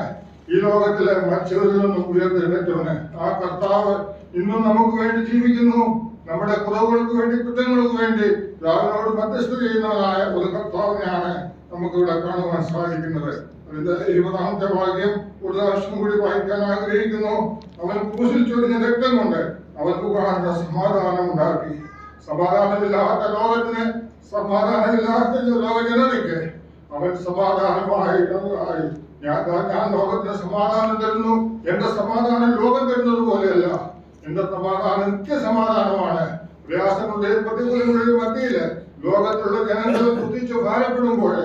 ഈ ലോകത്തിലെ മരിച്ചവരിൽ നിന്നും ഉയർത്തെഴുന്നേറ്റവന്. ആ കർത്താവ് ഇന്നും നമുക്ക് വേണ്ടി ജീവിക്കുന്നു. നമ്മുടെ കുറവുകൾക്ക് വേണ്ടി, കുറ്റങ്ങൾക്ക് വേണ്ടി രാവിനോട് മധ്യസ്ഥ ചെയ്യുന്നവനായ ഒരു കർത്താവിനെയാണ് നമുക്ക് ഇവിടെ കാണുവാൻ സാധിക്കുന്നത്. അതിന്റെ 20-ാമത്തെ വാക്യം ഒരു പ്രാവശ്യം കൂടി വായിക്കാൻ ആഗ്രഹിക്കുന്നു. അവൻ ക്രൂശിൽ ചൊരിഞ്ഞ രക്തം കൊണ്ട് അവൻ മുഖാന്തരം സമാധാനം ഉണ്ടാക്കി. സമാധാനമില്ലാത്ത ലോകത്തിന്, സമാധാനമില്ലാത്ത ലോകജനതയ്ക്ക് അവൻ സമാധാനമായി. ഞാൻ ലോകത്തിന് സമാധാനം തരുന്നു. എന്റെ സമാധാനം ലോകം തരുന്നത് പോലെയല്ല. എന്റെ സമാധാനം നിത്യസമാധാനമാണ്. പ്രയാസങ്ങളുടെയും പ്രതികൂലങ്ങളുടെയും മധ്യയില് ലോകത്തിലുള്ള ജനങ്ങൾ കുതിച്ചു ഭാരപ്പെടുമ്പോൾ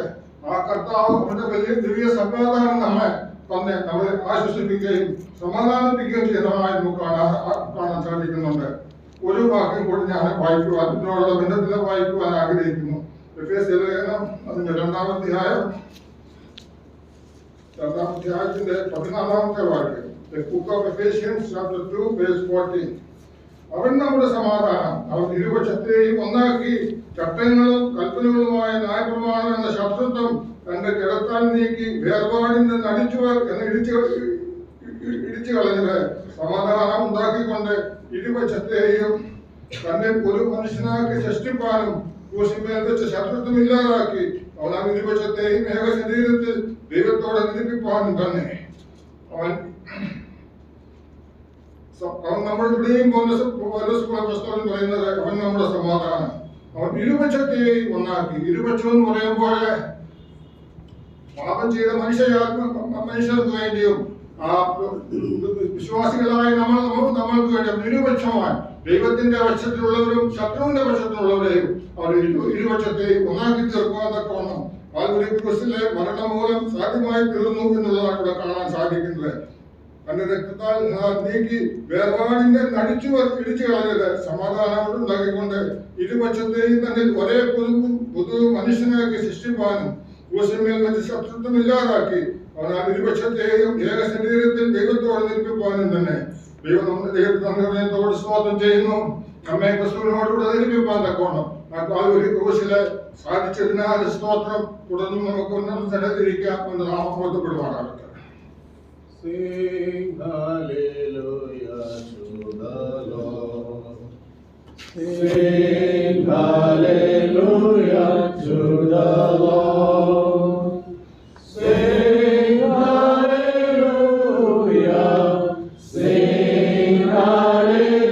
ആ കർത്താവ് അവന്റെ വലിയ ദിവ്യ സമാധാനം നമ്മളെ ആശ്വസിപ്പിക്കുകയും സമാധാനിപ്പിക്കുകയും ചെയ്യുന്നതായി നമുക്ക് കാണാൻ സാധിക്കുന്നുണ്ട്. ഒരു വാക്യം കൂടി ഞാൻ വായിക്കുവാൻ, ഇതിനോടുള്ള ബന്ധത്തിൽ വായിക്കുവാൻ ആഗ്രഹിക്കുന്നു. എഫേസ്യ ലേഖനം അതിന്റെ 2-ാം അധ്യായത്തിന്റെ 14-ാമത്തെ വാക്യം. The book of Ephesians chapter 2 verse 14. അവൻ നമ്മുടെ സമാധാനം, അവൻ ഇരുപക്ഷത്തെയും ഒന്നാക്കി ചട്ടങ്ങളും കൽപ്പനകളുമായ ന്യായപ്രമാണം എന്ന ശത്രുത്വം തന്റെ കിടത്താൻ നീക്കി വേർപാടിന് ഇടിച്ചു കളഞ്ഞത് സമാധാനം ഉണ്ടാക്കിക്കൊണ്ട് ഇരുപക്ഷത്തെയും തന്നെ ഒരു മനുഷ്യനാക്കി സൃഷ്ടിപ്പാനും ക്രൂശിന്മേൽ വെച്ച് ശത്രുത്വം ഇല്ലാതാക്കി അവൻ ആ ഇരുപക്ഷത്തെയും ഏക ശരീരത്തിൽ ദൈവത്തോടെ നിരപ്പിപ്പാനും തന്നെ. അവൻ നമ്മളുടെയും പുസ്തകം പറയുന്നത് അവൻ നമ്മുടെ സമാധാനം. അവൻ ഇരുപക്ഷത്തെയും ഒന്നാക്കി. ഇരുപക്ഷം എന്ന് പറയുമ്പോൾ പാപം ചെയ്ത മനുഷ്യർക്ക് വേണ്ടിയും വിശ്വാസികളായ നമ്മൾക്ക് വേണ്ടിയും ഇരുപക്ഷമാണ്. ദൈവത്തിന്റെ പക്ഷത്തിലുള്ളവരും ശത്രുവിന്റെ പക്ഷത്തിലുള്ളവരെയും അവർ ഇരുപക്ഷത്തെയും ഒന്നാക്കി തീർക്കുവാൻ തക്കവണ്ണം കാൽവരി ക്രൂശിലെ മരണം മൂലം സാധ്യമായി തീർന്നു എന്നുള്ളതാണ് ഇവിടെ കാണാൻ സാധിക്കുന്നത്. തന്റെ രക്തത്താൽ നീക്കി വേർപാടിന്റെ ഇടിച്ചു കളഞ്ഞത് സമാധാനം ഉണ്ടാക്കിക്കൊണ്ട് ഇരുപക്ഷത്തെയും തന്നെ ഒരേ പുതു മനുഷ്യനാക്കി സൃഷ്ടിപ്പാനും ക്രൂശിന്മേൽ വെച്ച് ശത്രുത്വം ഇല്ലാതാക്കി അവൻ ആ ഇരുപക്ഷത്തെയും ഏക ശരീരത്തിൽ ദൈവത്തോട് നിരപ്പിപ്പാനും തന്നെ. ദൈവം നമ്മുടെ ദൈവത്തോട് സ്തോത്രം ചെയ്യുന്നു. നമ്മെ ക്രിസ്തുവിനോടുകൂടെ നിരപ്പിപ്പാൻ തക്കോണം ആ കാൽവരി ക്രൂശില് സാധിച്ചതിനാൽ സ്തോത്രം. തുടർന്നും നമുക്ക് ഉന്നതത്തിരിക്കാം എന്ന് നാം ബോധപ്പെടുവാനാകട്ടെ. Sing hallelujah to the Lord. Sing hallelujah to the Lord. Sing hallelujah. Sing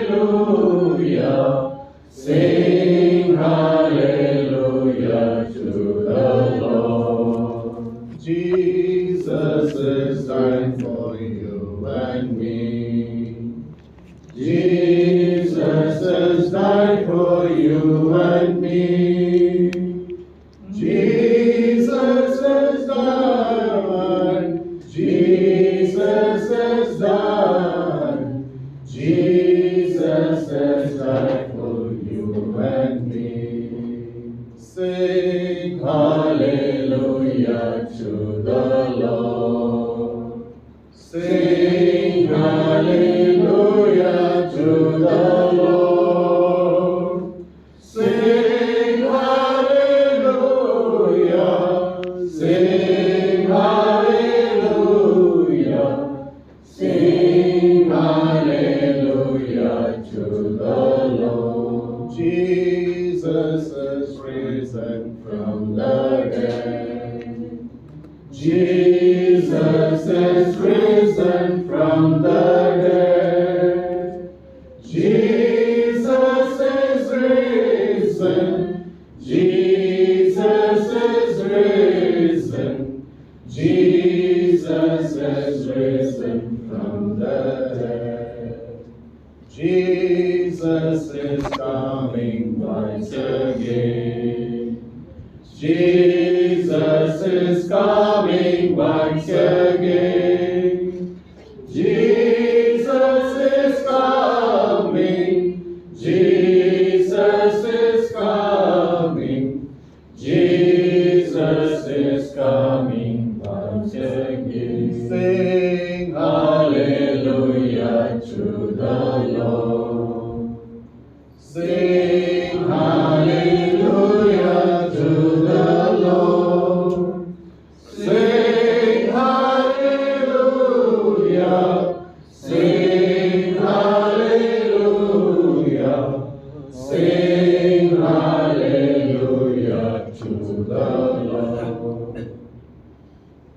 hallelujah. Sing hallelujah to the Lord. Jesus is dying for you and me. Jesus has died for you and me. Jesus has died. Jesus has died. Jesus has died for you and me. Sing hallelujah to the Lord. Sing hallelujah to the Lord. Sing hallelujah. Sing hallelujah. Sing hallelujah to the Lord. Jesus is risen from the dead. Jesus is risen from the dead. Jesus is coming once again. Jesus is coming. Jesus is coming. Jesus is coming once again. Sing hallelujah to the Lord.